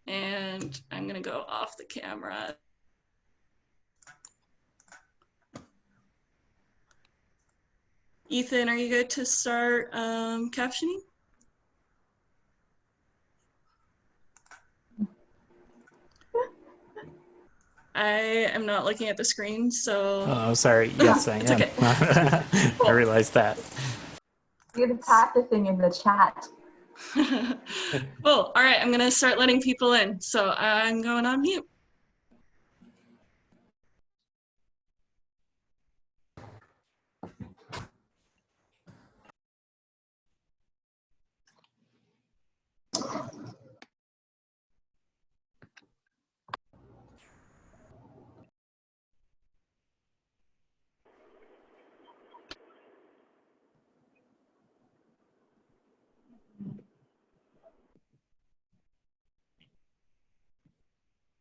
And I'm gonna go off the camera. Ethan, are you good to start captioning? I am not looking at the screen, so. Oh, sorry. Yes, I It's am. okay. I realized that. You're practicing in the chat. Cool. All right, I'm gonna start letting people in. So I'm going on mute.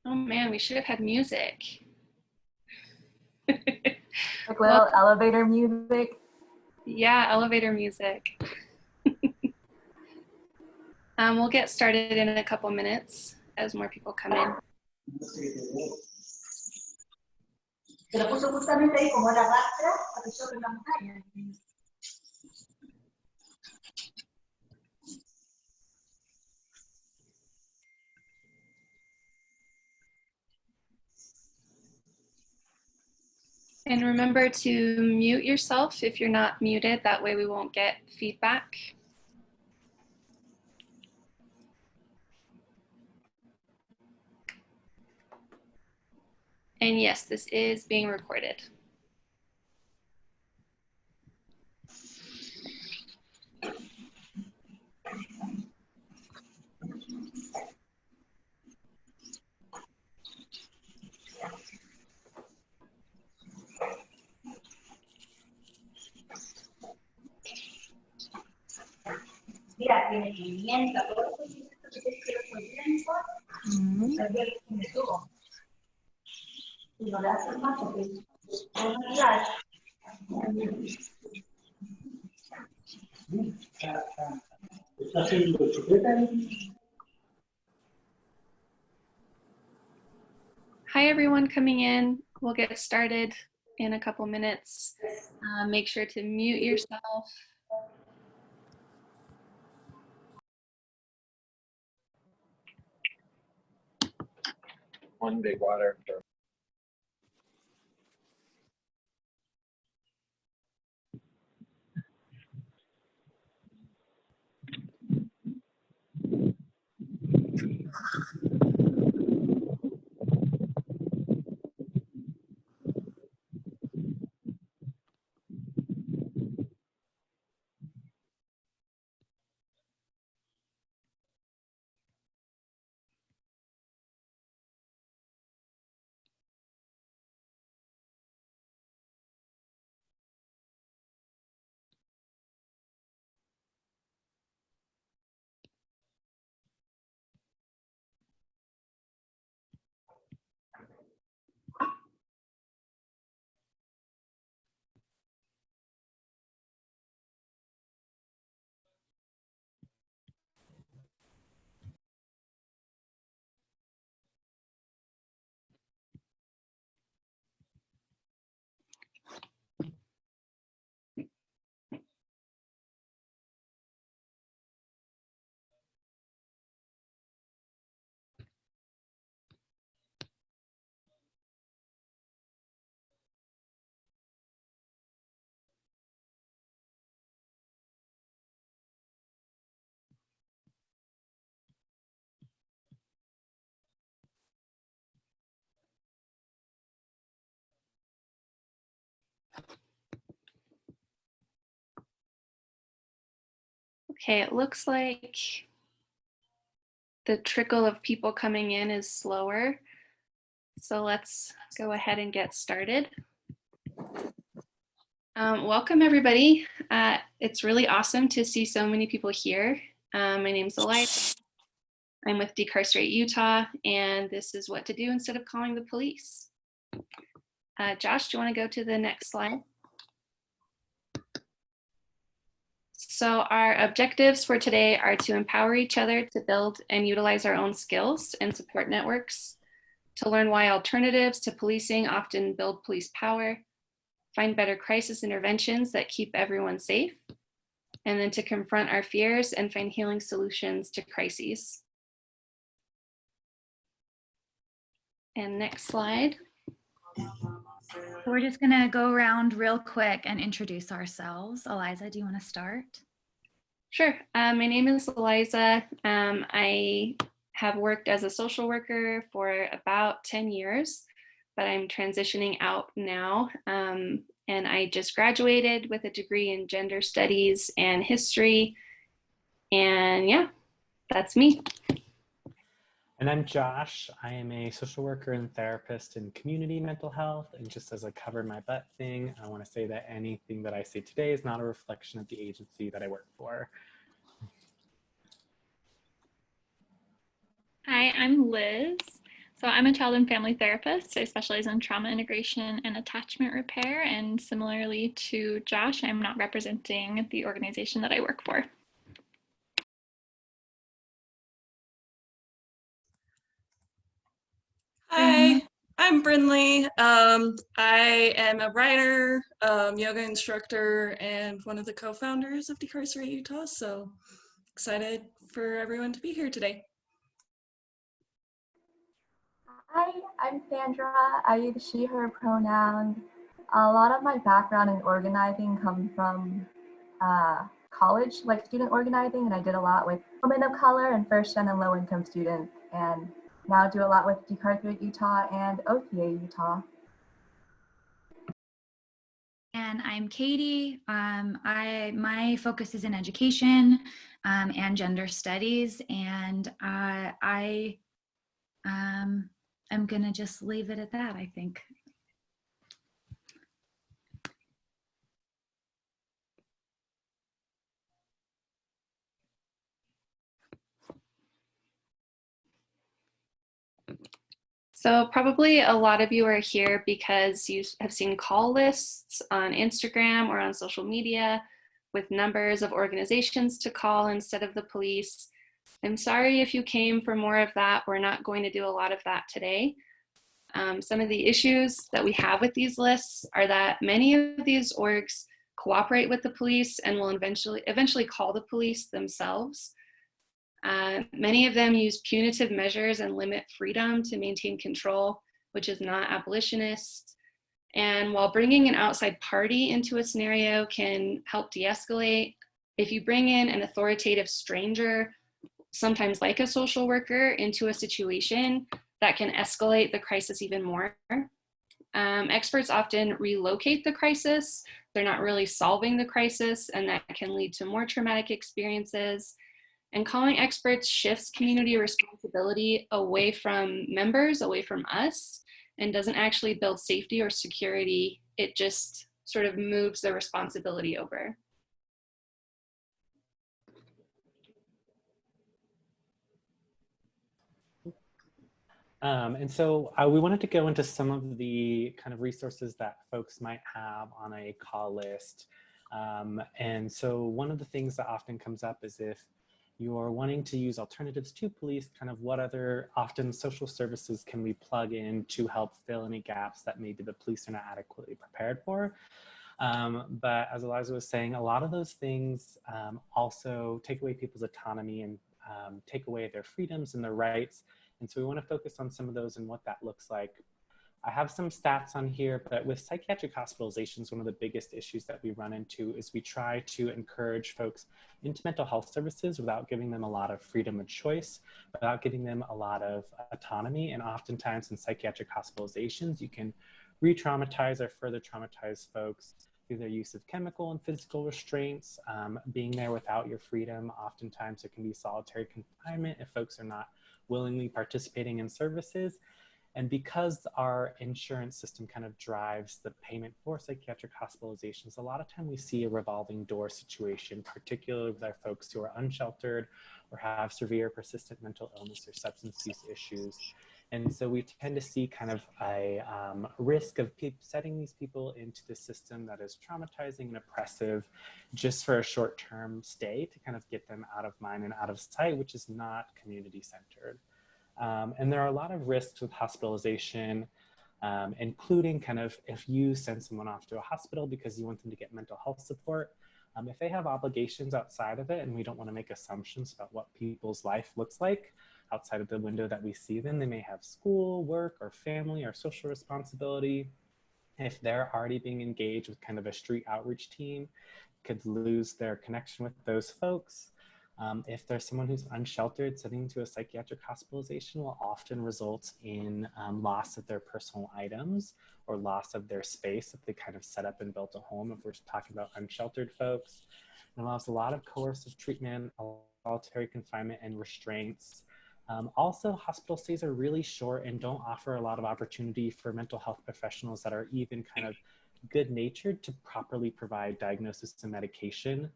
Oh man, we should have had music. Like little elevator music. Yeah, elevator music. We'll get started in a couple minutes as more people come in. And remember to mute yourself if you're not muted, that way we won't get feedback. And yes, this is being recorded. Mira, tiene 500, todo eso y no le haces más porque está haciendo chupeta. Hi everyone coming in. We'll get started in a couple minutes. Make sure to mute yourself. One big water. Okay, it looks like the trickle of people coming in is slower. So let's go ahead and get started. Welcome everybody. It's really awesome to see so many people here. My name's Eliza. I'm with Decarcerate Utah, and this is what to do instead of calling the police. Josh, do you want to go to the next slide? So our objectives for today are to empower each other to build and utilize our own skills and support networks, to learn why alternatives to policing often build police power, find better crisis interventions that keep everyone safe, and then to confront our fears and find healing solutions to crises. And next slide. So we're just gonna go around real quick and introduce ourselves. Eliza, do you want to start? Sure. My name is Eliza. I have worked as a social worker for about 10 years, but I'm transitioning out now. And I just graduated with a degree in gender studies and history. And yeah, that's me. And I'm Josh. I am a social worker and therapist in community mental health. And just as a cover my butt thing, I want to say that anything that I say today is not a reflection of the agency that I work for. Hi, I'm Liz. So I'm a child and family therapist. I specialize in trauma integration and attachment repair. And similarly to Josh, I'm not representing the organization that I work for. Hi, I'm Brinley. I am a writer, yoga instructor, and one of the co-founders of Decarcerate Utah. So excited for everyone to be here today. Hi, I'm Sandra. I use she, her pronouns. A lot of my background in organizing comes from college, like student organizing, and I did a lot with women of color and first-gen and low-income students, and now do a lot with Decarcerate Utah and OTA Utah. And I'm Katie. My focus is in education and gender studies, and I am gonna just leave it at that, I think. So probably a lot of you are here because you have seen call lists on Instagram or on social media with numbers of organizations to call instead of the police. I'm sorry if you came for more of that. We're not going to do a lot of that today. Some of the issues that we have with these lists are that many of these orgs cooperate with the police and will eventually call the police themselves. Many of them use punitive measures and limit freedom to maintain control, which is not abolitionist. And while bringing an outside party into a scenario can help de-escalate, if you bring in an authoritative stranger, sometimes like a social worker, into a situation, that can escalate the crisis even more. Experts often relocate the crisis. They're not really solving the crisis, and that can lead to more traumatic experiences. And calling experts shifts community responsibility away from members, away from us, and doesn't actually build safety or security. It just sort of moves the responsibility over. And so we wanted to go into some of the kind of resources that folks might have on a call list. And so one of the things that often comes up is if you're wanting to use alternatives to police, kind of what other often social services can we plug in to help fill any gaps that maybe the police are not adequately prepared for. But as Eliza was saying, a lot of those things also take away people's autonomy and take away their freedoms and their rights. And so we want to focus on some of those and what that looks like. I have some stats on here, but with psychiatric hospitalizations, one of the biggest issues that we run into is we try to encourage folks into mental health services without giving them a lot of freedom of choice, without giving them a lot of autonomy. And oftentimes in psychiatric hospitalizations, you can re-traumatize or further traumatize folks through their use of chemical and physical restraints, being there without your freedom. Oftentimes there can be solitary confinement if folks are not willingly participating in services. And because our insurance system kind of drives the payment for psychiatric hospitalizations, a lot of time we see a revolving door situation, particularly with our folks who are unsheltered or have severe persistent mental illness or substance use issues. And so we tend to see kind of a risk of setting these people into the system that is traumatizing and oppressive just for a short-term stay to kind of get them out of mind and out of sight, which is not community-centered. And there are a lot of risks with hospitalization, including kind of if you send someone off to a hospital because you want them to get mental health support, if they have obligations outside of it, and we don't want to make assumptions about what people's life looks like outside of the window that we see them, they may have school, work, or family, or social responsibility. If they're already being engaged with kind of a street outreach team, could lose their connection with those folks. If there's someone who's unsheltered, sending to a psychiatric hospitalization will often result in loss of their personal items or loss of their space if they kind of set up and built a home, if we're talking about unsheltered folks. It allows a lot of coercive treatment, solitary confinement, and restraints. Also, hospital stays are really short and don't offer a lot of opportunity for mental health professionals that are even kind of good-natured to properly provide diagnosis and medication.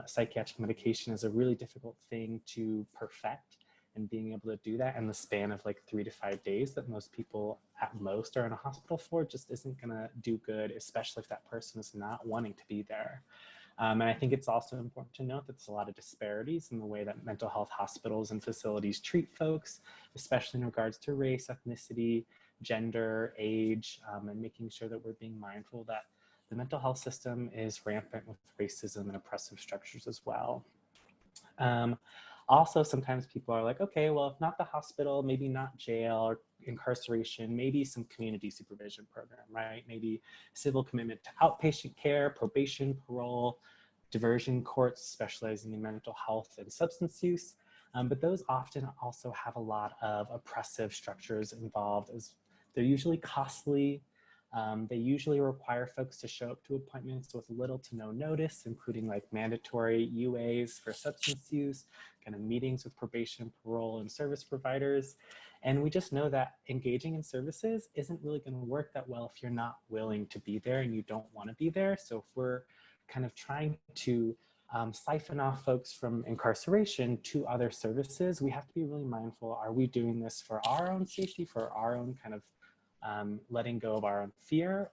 Psychiatric medication is a really difficult thing to perfect, and being able to do that in the span of like 3 to 5 days that most people at most are in a hospital for just isn't going to do good, especially if that person is not wanting to be there. And I think it's also important to note that there's a lot of disparities in the way that mental health hospitals and facilities treat folks, especially in regards to race, ethnicity, gender, age, and making sure that we're being mindful that the mental health system is rampant with racism and oppressive structures as well. Also, sometimes people are like, okay, well, if not the hospital, maybe not jail or incarceration, maybe some community supervision program, right? Maybe civil commitment to outpatient care, probation, parole, diversion courts specializing in mental health and substance use. But those often also have a lot of oppressive structures involved, as they're usually costly. They usually require folks to show up to appointments with little to no notice, including like mandatory UAs for substance use, kind of meetings with probation, parole, and service providers. And we just know that engaging in services isn't really going to work that well if you're not willing to be there and you don't want to be there. So if we're kind of trying to siphon off folks from incarceration to other services, we have to be really mindful. Are we doing this for our own safety, for our own kind of letting go of our own fear,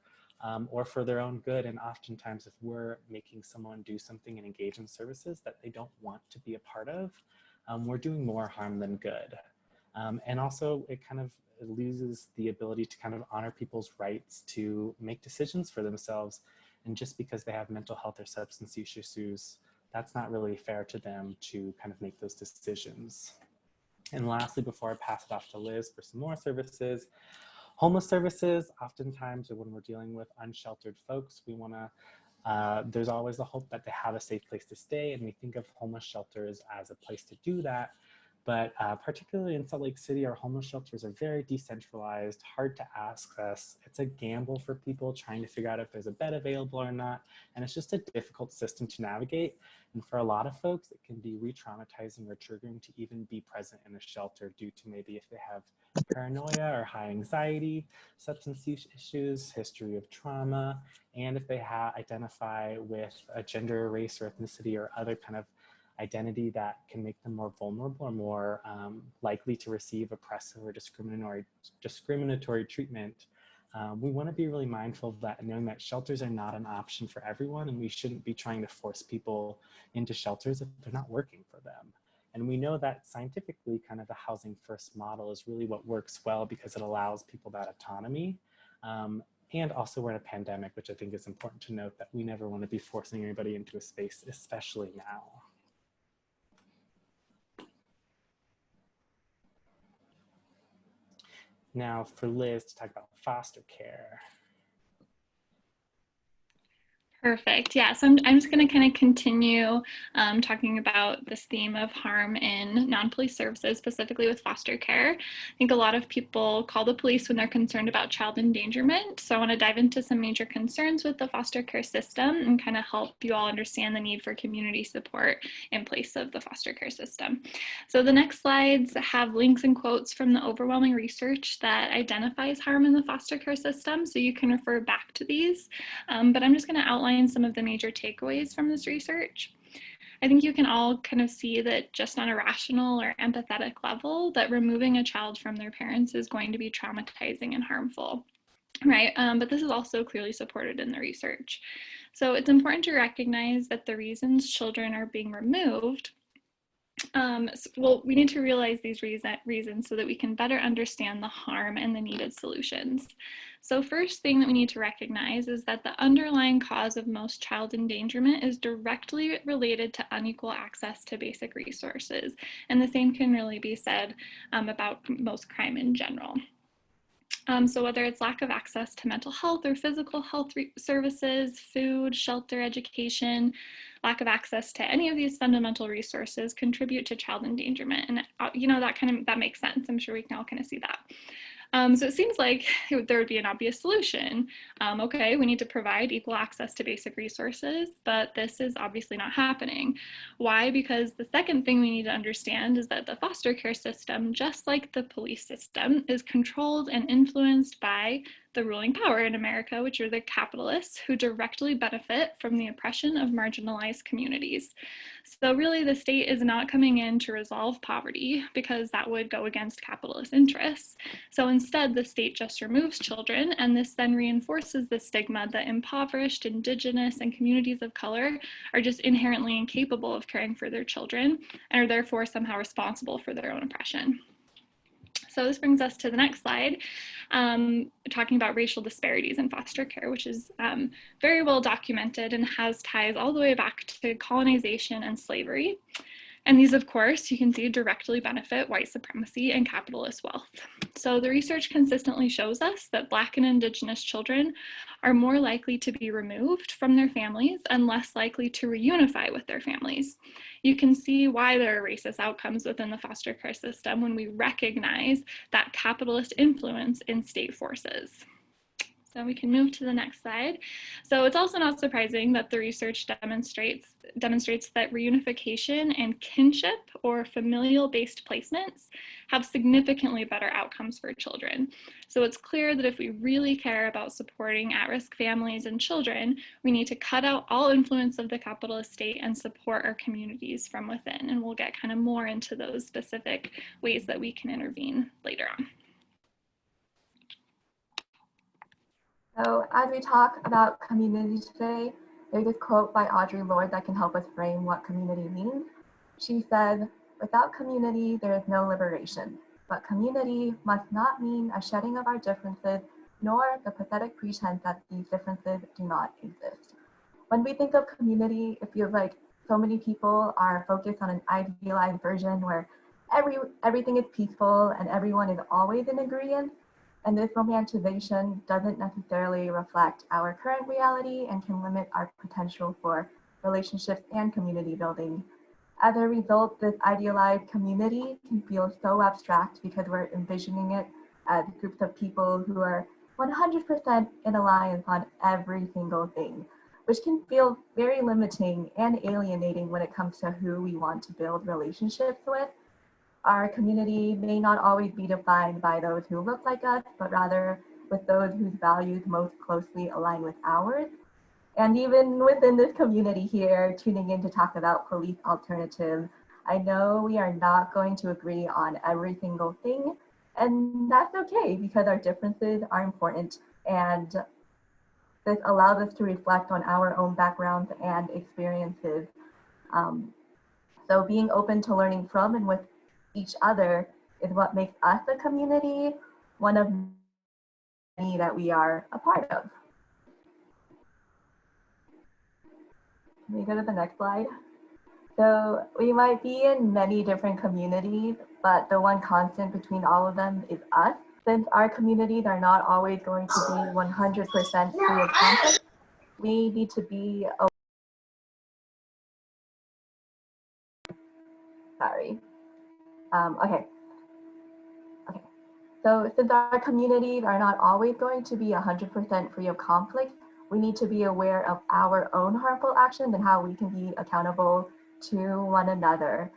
or for their own good? And oftentimes if we're making someone do something and engage in services that they don't want to be a part of, we're doing more harm than good. And also it kind of loses the ability to kind of honor people's rights to make decisions for themselves. And just because they have mental health or substance use issues, that's not really fair to them to kind of make those decisions. And lastly, before I pass it off to Liz for some more services, homeless services, oftentimes, or when we're dealing with unsheltered folks, we want to, there's always the hope that they have a safe place to stay, and we think of homeless shelters as a place to do that. But particularly in Salt Lake City, our homeless shelters are very decentralized, hard to access. It's a gamble for people trying to figure out if there's a bed available or not. And it's just a difficult system to navigate. And for a lot of folks, it can be re-traumatizing or triggering to even be present in a shelter due to maybe if they have paranoia or high anxiety, substance use issues, history of trauma, and if they identify with a gender, race, or ethnicity or other kind of identity that can make them more vulnerable or more likely to receive oppressive or discriminatory treatment. We want to be really mindful of that and knowing that shelters are not an option for everyone, and we shouldn't be trying to force people into shelters if they're not working for them. And we know that scientifically kind of the housing first model is really what works well because it allows people that autonomy. And also we're in a pandemic, which I think is important to note that we never want to be forcing anybody into a space, especially now. Now for Liz to talk about foster care. Perfect. Yeah, so I'm just going to kind of continue talking about this theme of harm in non-police services, specifically with foster care. I think a lot of people call the police when they're concerned about child endangerment. So I want to dive into some major concerns with the foster care system and kind of help you all understand the need for community support in place of the foster care system. So the next slides have links and quotes from the overwhelming research that identifies harm in the foster care system. So you can refer back to these, but I'm just going to outline some of the major takeaways from this research. I think you can all kind of see that just on a rational or empathetic level, that removing a child from their parents is going to be traumatizing and harmful, right? But this is also clearly supported in the research. So it's important to recognize that the reasons children are being removed, well, we need to realize these reasons so that we can better understand the harm and the needed solutions. So first thing that we need to recognize is that the underlying cause of most child endangerment is directly related to unequal access to basic resources. And the same can really be said about most crime in general. So whether it's lack of access to mental health or physical health services, food, shelter, education, lack of access to any of these fundamental resources contribute to child endangerment. And that makes sense. I'm sure we can all kind of see that. So it seems like there would be an obvious solution. Okay, we need to provide equal access to basic resources, but this is obviously not happening. Why? Because the second thing we need to understand is that the foster care system, just like the police system, is controlled and influenced by the ruling power in America, which are the capitalists who directly benefit from the oppression of marginalized communities. So really the state is not coming in to resolve poverty because that would go against capitalist interests. So instead the state just removes children, and this then reinforces the stigma that impoverished, indigenous, and communities of color are just inherently incapable of caring for their children and are therefore somehow responsible for their own oppression. So this brings us to the next slide, talking about racial disparities in foster care, which is very well documented and has ties all the way back to colonization and slavery. And these, of course, you can see directly benefit white supremacy and capitalist wealth. So the research consistently shows us that Black and Indigenous children are more likely to be removed from their families and less likely to reunify with their families. You can see why there are racist outcomes within the foster care system when we recognize that capitalist influence in state forces. So we can move to the next slide. So it's also not surprising that the research demonstrates that reunification and kinship or familial-based placements have significantly better outcomes for children. So it's clear that if we really care about supporting at-risk families and children, we need to cut out all influence of the capitalist state and support our communities from within. And we'll get kind of more into those specific ways that we can intervene later on. So as we talk about community today, there's this quote by Audre Lorde that can help us frame what community means. She said, "Without community, there is no liberation, but community must not mean a shedding of our differences, nor the pathetic pretense that these differences do not exist." When we think of community, it feels like so many people are focused on an idealized version where everything is peaceful and everyone is always in agreement. And this romanticization doesn't necessarily reflect our current reality and can limit our potential for relationships and community building. As a result, this idealized community can feel so abstract because we're envisioning it as groups of people who are 100% in alliance on every single thing, which can feel very limiting and alienating when it comes to who we want to build relationships with. Our community may not always be defined by those who look like us, but rather with those whose values most closely align with ours. And even within this community here, tuning in to talk about police alternatives, I know we are not going to agree on every single thing, and that's okay because our differences are important, and this allows us to reflect on our own backgrounds and experiences. So being open to learning from and with each other is what makes us a community, one of many that we are a part of. Can we go to the next slide? So we might be in many different communities, but the one constant between all of them is us. Since our communities are not always going to be 100% free of conflict, we need to be okay. So since our communities are not always going to be 100% free of conflict, we need to be aware of our own harmful actions and how we can be accountable to one another.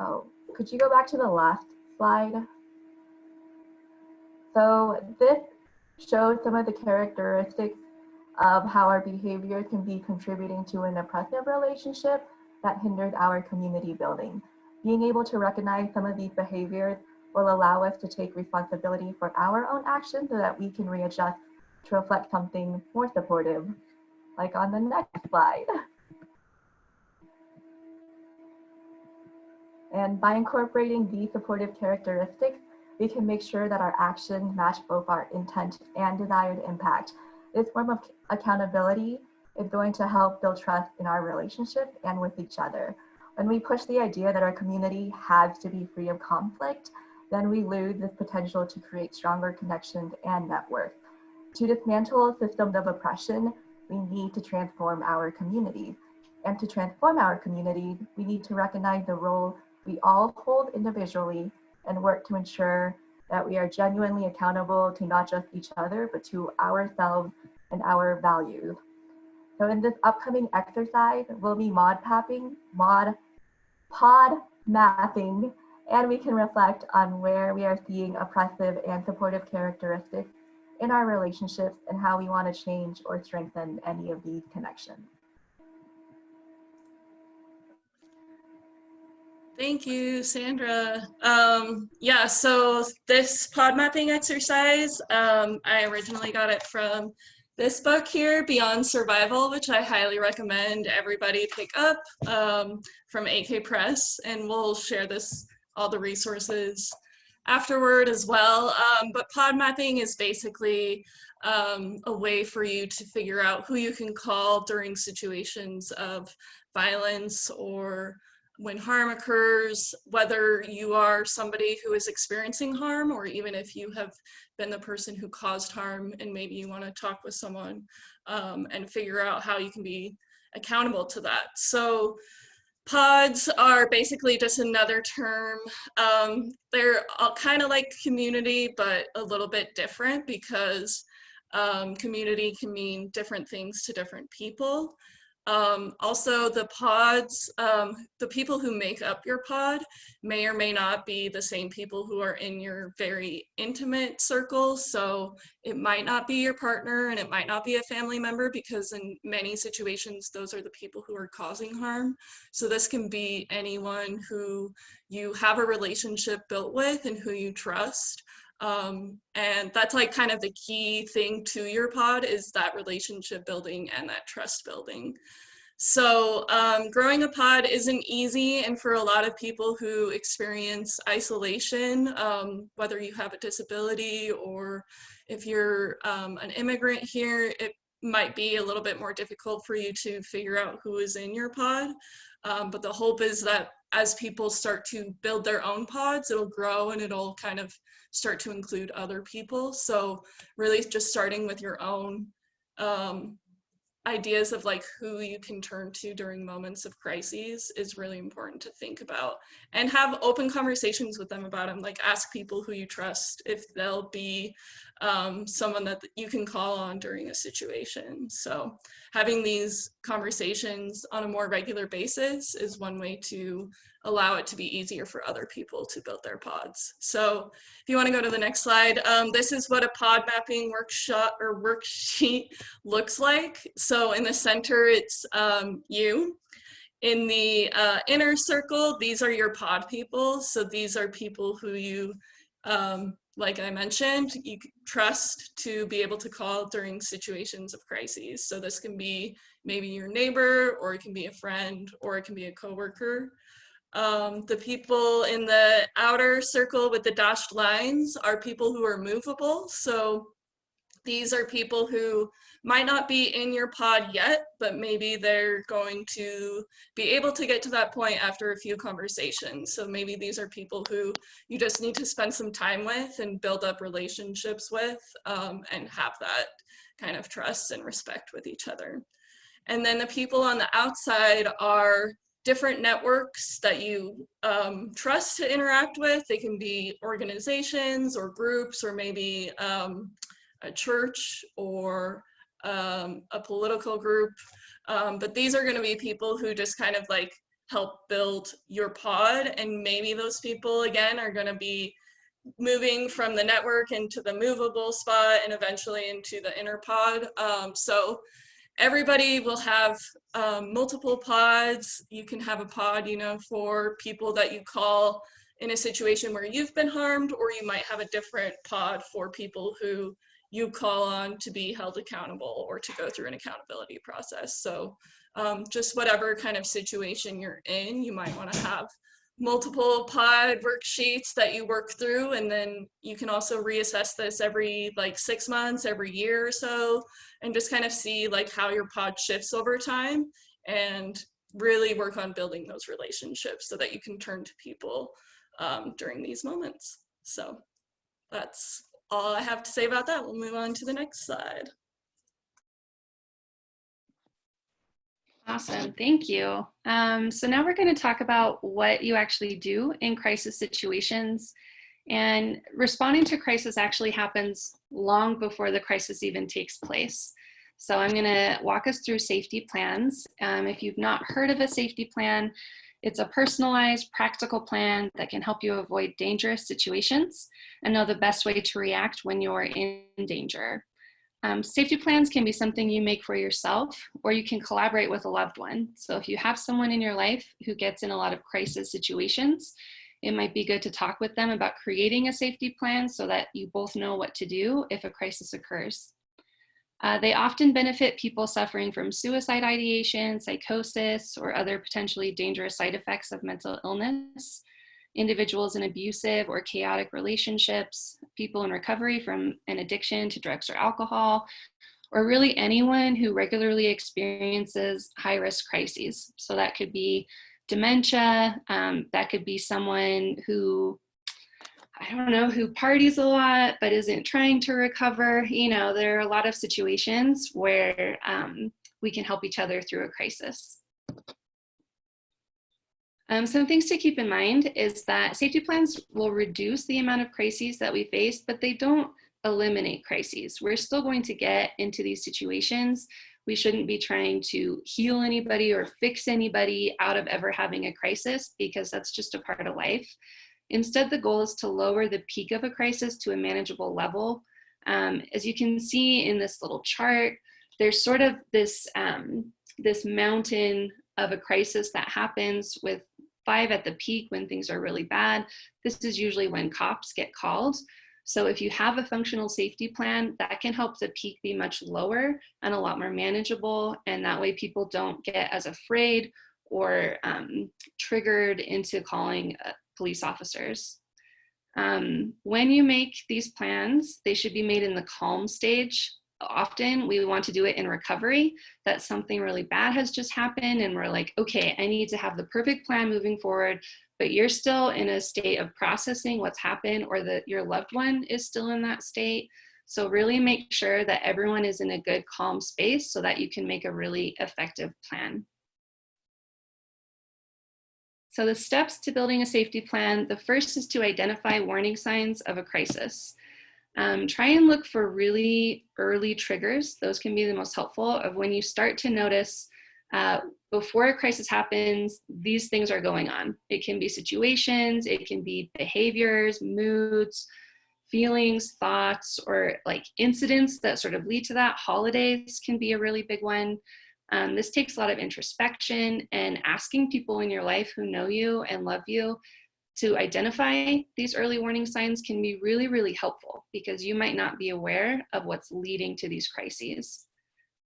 Oh, could you go back to the last slide? So this shows some of the characteristics of how our behavior can be contributing to an oppressive relationship that hindered our community building. Being able to recognize some of these behaviors will allow us to take responsibility for our own actions so that we can readjust to reflect something more supportive, like on the next slide. And by incorporating these supportive characteristics, we can make sure that our actions match both our intent and desired impact. This form of accountability is going to help build trust in our relationship and with each other. When we push the idea that our community has to be free of conflict, then we lose this potential to create stronger connections and networks. To dismantle systems of oppression, we need to transform our communities. And to transform our communities, we need to recognize the role we all hold individually and work to ensure that we are genuinely accountable to not just each other, but to ourselves and our values. So in this upcoming exercise, we'll be pod mapping, and we can reflect on where we are seeing oppressive and supportive characteristics in our relationships and how we want to change or strengthen any of these connections. Thank you, Sandra. Yeah, so this pod mapping exercise, I originally got it from this book here, Beyond Survival, which I highly recommend everybody pick up, from AK Press, and we'll share all the resources afterward as well. But pod mapping is basically a way for you to figure out who you can call during situations of violence or when harm occurs, whether you are somebody who is experiencing harm or even if you have been the person who caused harm and maybe you want to talk with someone and figure out how you can be accountable to that. So pods are basically just another term. They're all kind of like community, but a little bit different because community can mean different things to different people. Also, the pods, the people who make up your pod may or may not be the same people who are in your very intimate circle. So it might not be your partner and it might not be a family member because in many situations, those are the people who are causing harm. So this can be anyone who you have a relationship built with and who you trust. And that's like kind of the key thing to your pod is that relationship building and that trust building. So growing a pod isn't easy, and for a lot of people who experience isolation, whether you have a disability or if you're an immigrant here, it might be a little bit more difficult for you to figure out who is in your pod. But the hope is that as people start to build their own pods, it'll grow and it'll kind of start to include other people. So really just starting with your own ideas of like who you can turn to during moments of crises is really important to think about and have open conversations with them about them. Like ask people who you trust if they'll be someone that you can call on during a situation. So having these conversations on a more regular basis is one way to allow it to be easier for other people to build their pods. So if you want to go to the next slide, this is what a pod mapping worksheet looks like. So in the center, it's you. In the inner circle, these are your pod people. So these are people who you, like I mentioned, you trust to be able to call during situations of crises. So this can be maybe your neighbor, or it can be a friend, or it can be a coworker. The people in the outer circle with the dashed lines are people who are movable. So these are people who might not be in your pod yet, but maybe they're going to be able to get to that point after a few conversations. So maybe these are people who you just need to spend some time with and build up relationships with and have that kind of trust and respect with each other. And then the people on the outside are different networks that you trust to interact with. They can be organizations or groups or maybe a church or a political group. But these are going to be people who just kind of like help build your pod. And maybe those people, again, are going to be moving from the network into the movable spot and eventually into the inner pod. So everybody will have multiple pods. You can have a pod, you know, for people that you call in a situation where you've been harmed, or you might have a different pod for people who you call on to be held accountable or to go through an accountability process. So just whatever kind of situation you're in, you might want to have multiple pod worksheets that you work through, and then you can also reassess this every like 6 months, every year or so, and just kind of see like how your pod shifts over time, and really work on building those relationships so that you can turn to people during these moments. So that's all I have to say about that. We'll move on to the next slide. Awesome, thank you. So now we're going to talk about what you actually do in crisis situations. And responding to crisis actually happens long before the crisis even takes place. So I'm going to walk us through safety plans. If you've not heard of a safety plan, it's a personalized, practical plan that can help you avoid dangerous situations and know the best way to react when you're in danger. Safety plans can be something you make for yourself, or you can collaborate with a loved one. So if you have someone in your life who gets in a lot of crisis situations, it might be good to talk with them about creating a safety plan so that you both know what to do if a crisis occurs. They often benefit people suffering from suicide ideation, psychosis, or other potentially dangerous side effects of mental illness, individuals in abusive or chaotic relationships, people in recovery from an addiction to drugs or alcohol, or really anyone who regularly experiences high-risk crises. So that could be dementia, that could be someone who, I don't know, who parties a lot but isn't trying to recover. You know, there are a lot of situations where we can help each other through a crisis. Some things to keep in mind is that safety plans will reduce the amount of crises that we face, but they don't eliminate crises. We're still going to get into these situations. We shouldn't be trying to heal anybody or fix anybody out of ever having a crisis, because that's just a part of life. Instead, the goal is to lower the peak of a crisis to a manageable level. As you can see in this little chart, there's sort of this, this mountain of a crisis that happens with 5 at the peak when things are really bad. This is usually when cops get called. So if you have a functional safety plan, that can help the peak be much lower and a lot more manageable. And that way people don't get as afraid or triggered into calling police officers. When you make these plans, they should be made in the calm stage. Often we want to do it in recovery, that something really bad has just happened and we're like, okay, I need to have the perfect plan moving forward, but you're still in a state of processing what's happened, or that your loved one is still in that state. So really make sure that everyone is in a good calm space so that you can make a really effective plan. So the steps to building a safety plan, the first is to identify warning signs of a crisis. Try and look for really early triggers. Those can be the most helpful, of when you start to notice before a crisis happens, these things are going on. It can be situations, it can be behaviors, moods, feelings, thoughts, or like incidents that sort of lead to that. Holidays can be a really big one. This takes a lot of introspection, and asking people in your life who know you and love you to identify these early warning signs can be really, really helpful, because you might not be aware of what's leading to these crises.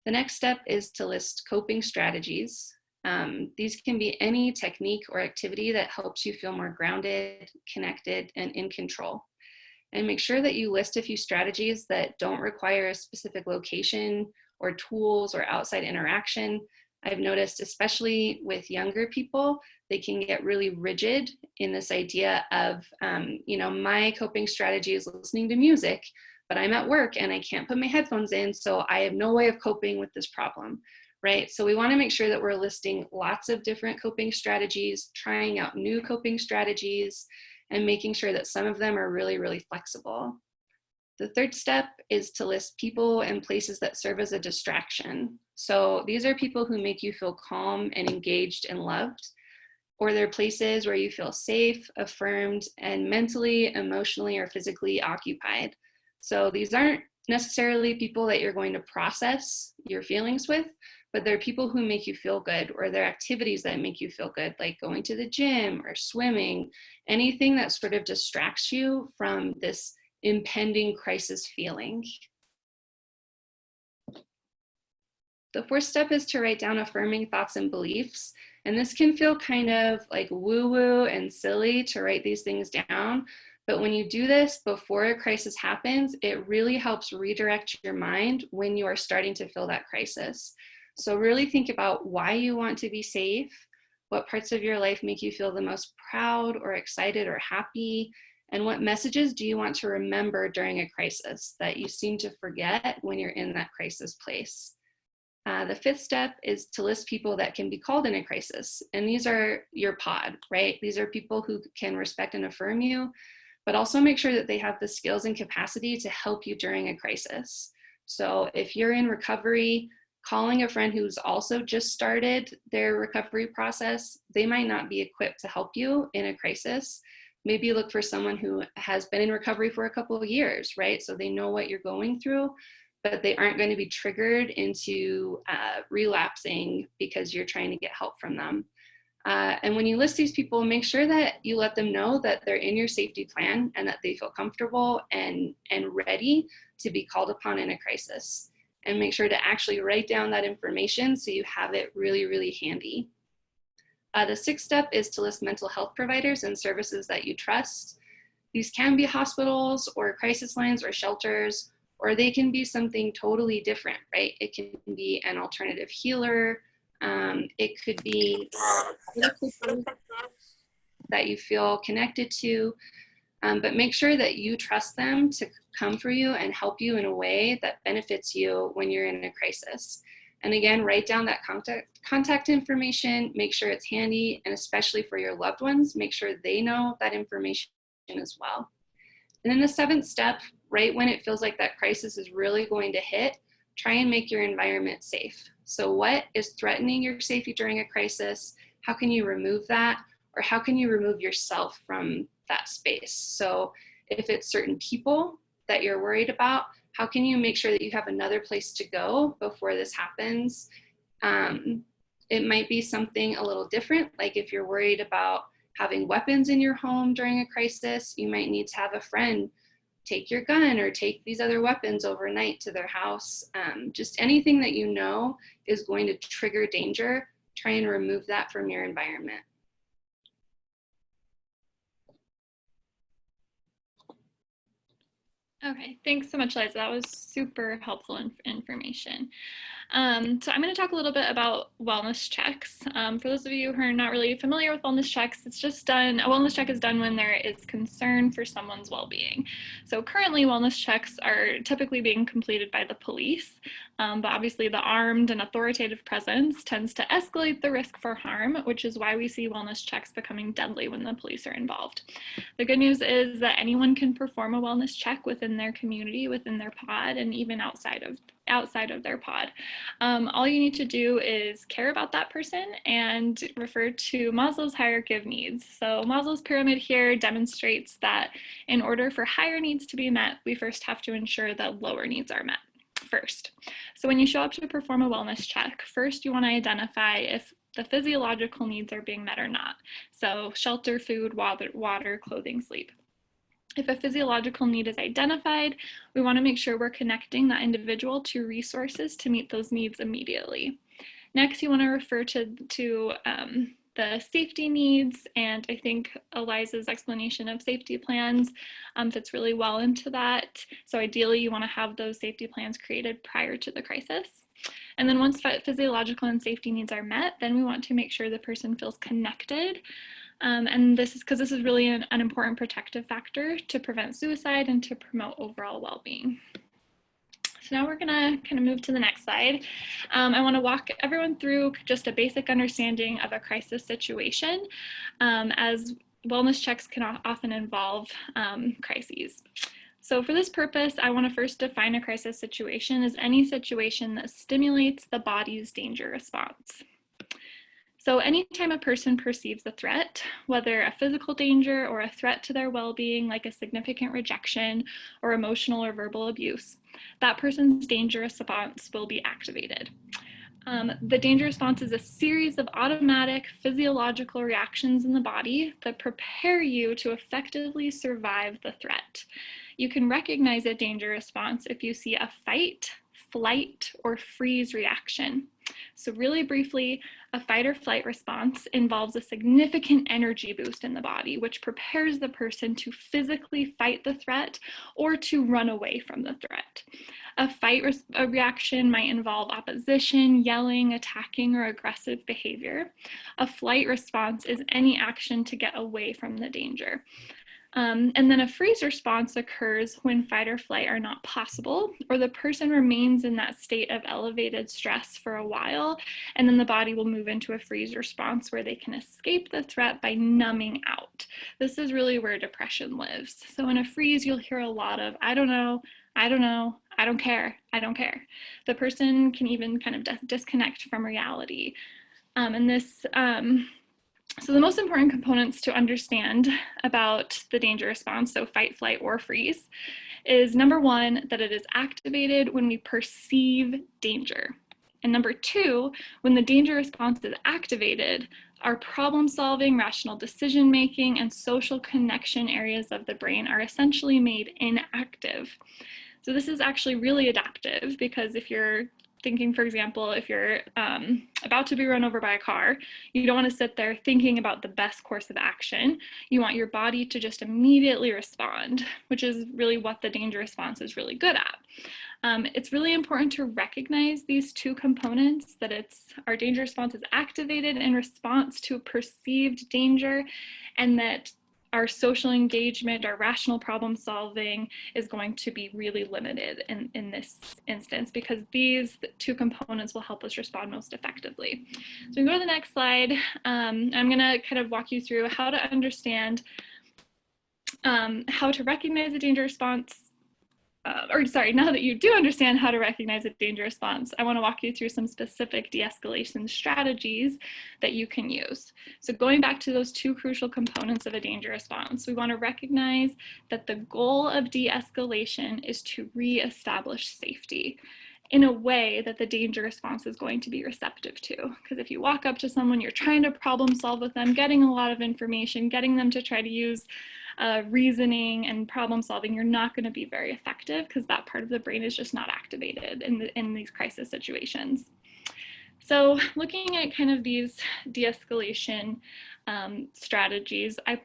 The next step is to list coping strategies. These can be any technique or activity that helps you feel more grounded, connected, and in control. And make sure that you list a few strategies that don't require a specific location or tools or outside interaction. I've noticed, especially with younger people, they can get really rigid in this idea of, you know, my coping strategy is listening to music, but I'm at work and I can't put my headphones in, so I have no way of coping with this problem, right? So we want to make sure that we're listing lots of different coping strategies, trying out new coping strategies, and making sure that some of them are really, really flexible. The third step is to list people and places that serve as a distraction. So these are people who make you feel calm and engaged and loved, or they're places where you feel safe, affirmed, and mentally, emotionally, or physically occupied. So these aren't necessarily people that you're going to process your feelings with, but they're people who make you feel good, or they're activities that make you feel good, like going to the gym or swimming, anything that sort of distracts you from this impending crisis feeling. The fourth step is to write down affirming thoughts and beliefs. And this can feel kind of like woo-woo and silly to write these things down. But when you do this before a crisis happens, it really helps redirect your mind when you are starting to feel that crisis. So really think about why you want to be safe, what parts of your life make you feel the most proud or excited or happy, and what messages do you want to remember during a crisis that you seem to forget when you're in that crisis place. The fifth step is to list people that can be called in a crisis. And these are your pod, right? These are people who can respect and affirm you, but also make sure that they have the skills and capacity to help you during a crisis. So if you're in recovery, calling a friend who's also just started their recovery process, they might not be equipped to help you in a crisis. Maybe look for someone who has been in recovery for a couple of years, right? So they know what you're going through, but they aren't going to be triggered into relapsing because you're trying to get help from them. And when you list these people, make sure that you let them know that they're in your safety plan and that they feel comfortable and ready to be called upon in a crisis. And make sure to actually write down that information so you have it really, really handy. The sixth step is to list mental health providers and services that you trust. These can be hospitals or crisis lines or shelters, or they can be something totally different, right? It can be an alternative healer. It could be that you feel connected to, but make sure that you trust them to come for you and help you in a way that benefits you when you're in a crisis. And again, write down that contact information, make sure it's handy, and especially for your loved ones, make sure they know that information as well. And then the seventh step, right when it feels like that crisis is really going to hit, try and make your environment safe. So what is threatening your safety during a crisis? How can you remove that? Or how can you remove yourself from that space? So if it's certain people that you're worried about, how can you make sure that you have another place to go before this happens? It might be something a little different, like if you're worried about having weapons in your home during a crisis, you might need to have a friend take your gun or take these other weapons overnight to their house. Just anything that you know is going to trigger danger, try and remove that from your environment. Okay, thanks so much, Liza. That was super helpful information. So I'm going to talk a little bit about wellness checks. For those of you who are not really familiar with wellness checks, it's just done, a wellness check is done when there is concern for someone's well-being. So currently wellness checks are typically being completed by the police, but obviously the armed and authoritative presence tends to escalate the risk for harm, which is why we see wellness checks becoming deadly when the police are involved. The good news is that anyone can perform a wellness check within their community, within their pod, and even outside of their pod. All you need to do is care about that person and refer to Maslow's hierarchy of needs. So Maslow's pyramid here demonstrates that in order for higher needs to be met, we first have to ensure that lower needs are met first. So when you show up to perform a wellness check, first you want to identify if the physiological needs are being met or not. So shelter, food, water, clothing, sleep. If a physiological need is identified, we want to make sure we're connecting that individual to resources to meet those needs immediately. Next, you want to refer to the safety needs, and I think Eliza's explanation of safety plans fits really well into that. So ideally, you want to have those safety plans created prior to the crisis. And then once physiological and safety needs are met, then we want to make sure the person feels connected. And this is because this is really an important protective factor to prevent suicide and to promote overall well-being. So now we're gonna kind of move to the next slide. I wanna walk everyone through just a basic understanding of a crisis situation, as wellness checks can often involve crises. So for this purpose, I want to first define a crisis situation as any situation that stimulates the body's danger response. So anytime a person perceives a threat, whether a physical danger or a threat to their well-being, like a significant rejection or emotional or verbal abuse, that person's danger response will be activated. The danger response is a series of automatic physiological reactions in the body that prepare you to effectively survive the threat. You can recognize a danger response if you see a fight, flight, or freeze reaction. So really briefly, a fight or flight response involves a significant energy boost in the body, which prepares the person to physically fight the threat or to run away from the threat. A fight reaction might involve opposition, yelling, attacking, or aggressive behavior. A flight response is any action to get away from the danger. And then a freeze response occurs when fight or flight are not possible, or the person remains in that state of elevated stress for a while, and then the body will move into a freeze response where they can escape the threat by numbing out. This is really where depression lives. So in a freeze, you'll hear a lot of, I don't know, I don't know, I don't care, I don't care. The person can even kind of disconnect from reality. So the most important components to understand about the danger response, so fight, flight, or freeze, is number one, that it is activated when we perceive danger. And number two, when the danger response is activated, our problem solving, rational decision making, and social connection areas of the brain are essentially made inactive. So this is actually really adaptive, because if you're thinking, for example, if you're about to be run over by a car, you don't want to sit there thinking about the best course of action. You want your body to just immediately respond, which is really what the danger response is really good at. It's really important to recognize these two components, that our danger response is activated in response to perceived danger, and that our social engagement, our rational problem solving is going to be really limited in this instance, because these two components will help us respond most effectively. So we can go to the next slide. I'm gonna kind of walk you through how to understand how to recognize a danger response. Now that you do understand how to recognize a danger response, I want to walk you through some specific de-escalation strategies that you can use. So going back to those two crucial components of a danger response, we want to recognize that the goal of de-escalation is to re-establish safety in a way that the danger response is going to be receptive to. Because if you walk up to someone, you're trying to problem solve with them, getting a lot of information, getting them to try to use reasoning and problem solving, you're not going to be very effective, because that part of the brain is just not activated in these crisis situations. So looking at kind of these de-escalation strategies, I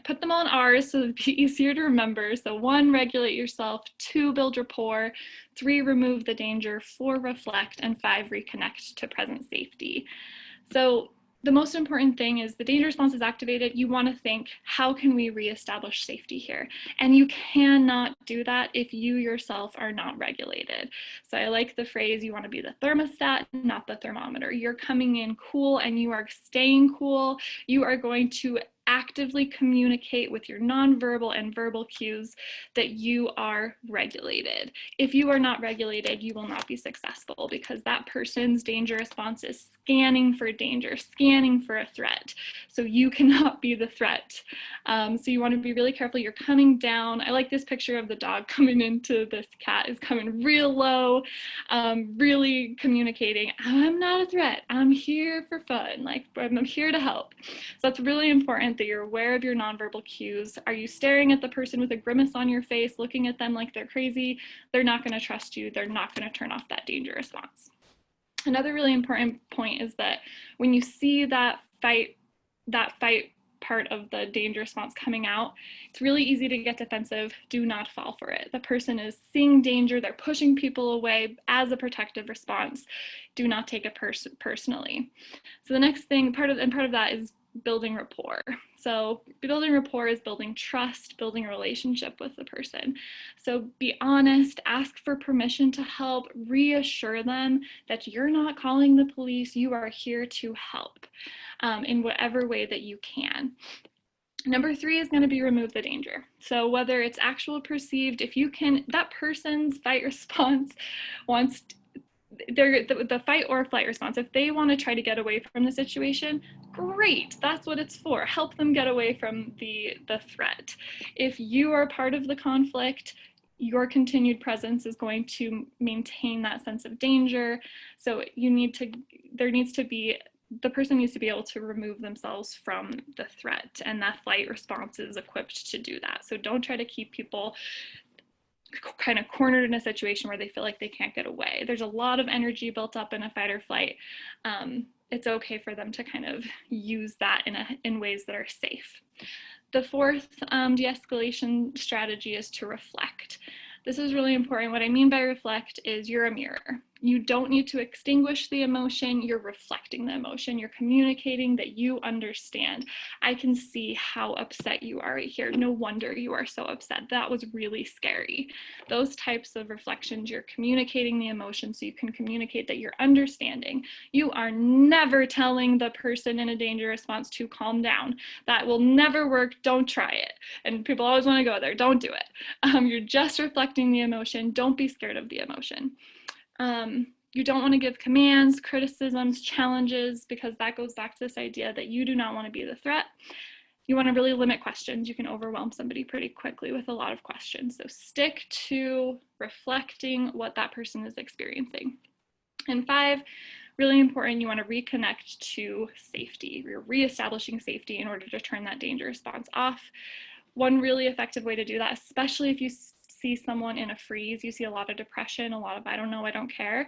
put them on R's so it'd be easier to remember. So 1, regulate yourself; 2, build rapport; 3, remove the danger; 4, reflect; and 5, reconnect to present safety. So the most important thing is the danger response is activated. You want to think, how can we reestablish safety here? And you cannot do that if you yourself are not regulated. So I like the phrase, you want to be the thermostat, not the thermometer. You're coming in cool and you are staying cool. You are going to actively communicate with your nonverbal and verbal cues that you are regulated. If you are not regulated, you will not be successful, because that person's danger response is scanning for danger, scanning for a threat. So you cannot be the threat. So you want to be really careful. You're coming down. I like this picture of the dog coming into this cat, is coming real low, really communicating, I'm not a threat. I'm here for fun. Like, I'm here to help. So that's really important, that you're aware of your nonverbal cues. Are you staring at the person with a grimace on your face, looking at them like they're crazy? They're not going to trust you. They're not going to turn off that danger response. Another really important point is that when you see that fight part of the danger response coming out, it's really easy to get defensive. Do not fall for it. The person is seeing danger. They're pushing people away as a protective response. Do not take it personally. So the next thing, part of that is building rapport. So building rapport is building trust, building a relationship with the person. So be honest, ask for permission to help, reassure them that you're not calling the police, you are here to help in whatever way that you can. Number 3 is going to be remove the danger. So whether it's actual perceived, if you can, that person's fight response the fight or flight response. If they want to try to get away from the situation, great, that's what it's for. Help them get away from the threat. If you are part of the conflict, your continued presence is going to maintain that sense of danger. So the person needs to be able to remove themselves from the threat, and that flight response is equipped to do that. So don't try to keep people kind of cornered in a situation where they feel like they can't get away. There's a lot of energy built up in a fight or flight. It's okay for them to kind of use that in ways that are safe. The fourth de-escalation strategy is to reflect. This is really important. What I mean by reflect is you're a mirror. You don't need to extinguish the emotion, you're reflecting the emotion. You're communicating that you understand. I can see how upset you are right here. No wonder you are so upset. That was really scary. Those types of reflections, you're communicating the emotion so you can communicate that you're understanding. You are never telling the person in a danger response to calm down. That will never work. Don't try it. And people always want to go there. Don't do it. You're just reflecting the emotion. Don't be scared of the emotion. You don't want to give commands, criticisms, challenges, because that goes back to this idea that you do not want to be the threat. You want to really limit questions. You can overwhelm somebody pretty quickly with a lot of questions. So stick to reflecting what that person is experiencing. And 5, really important, you want to reconnect to safety. You're reestablishing safety in order to turn that danger response off. One really effective way to do that, especially if you see someone in a freeze, you see a lot of depression, a lot of I don't know, I don't care,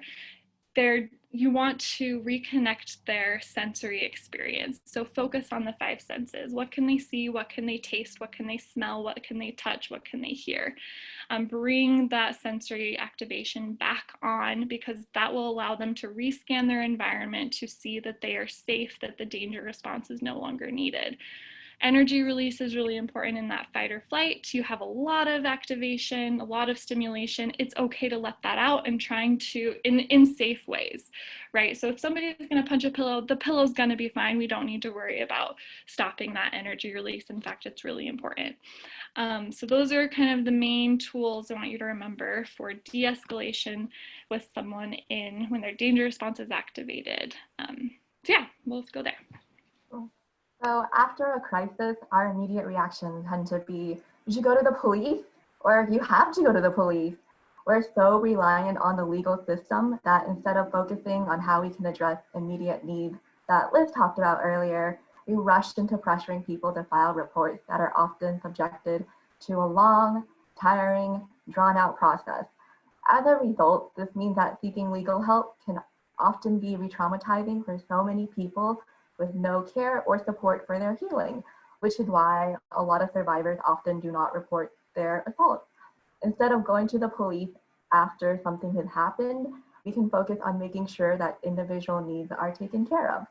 you want to reconnect their sensory experience. So focus on the 5 senses. What can they see? What can they taste? What can they smell? What can they touch? What can they hear? Bring that sensory activation back on, because that will allow them to rescan their environment to see that they are safe, that the danger response is no longer needed. Energy release is really important in that fight or flight. You have a lot of activation, a lot of stimulation. It's okay to let that out and trying to, in safe ways, right? So if somebody is going to punch a pillow, the pillow's going to be fine. We don't need to worry about stopping that energy release. In fact, it's really important. So those are kind of the main tools I want you to remember for de-escalation with someone when their danger response is activated. So yeah, we'll go there. So after a crisis, our immediate reaction tends to be, you should go to the police, or you have to go to the police. We're so reliant on the legal system that instead of focusing on how we can address immediate needs that Liz talked about earlier, we rushed into pressuring people to file reports that are often subjected to a long, tiring, drawn-out process. As a result, this means that seeking legal help can often be re-traumatizing for so many people with no care or support for their healing, which is why a lot of survivors often do not report their assaults. Instead of going to the police after something has happened, we can focus on making sure that individual needs are taken care of,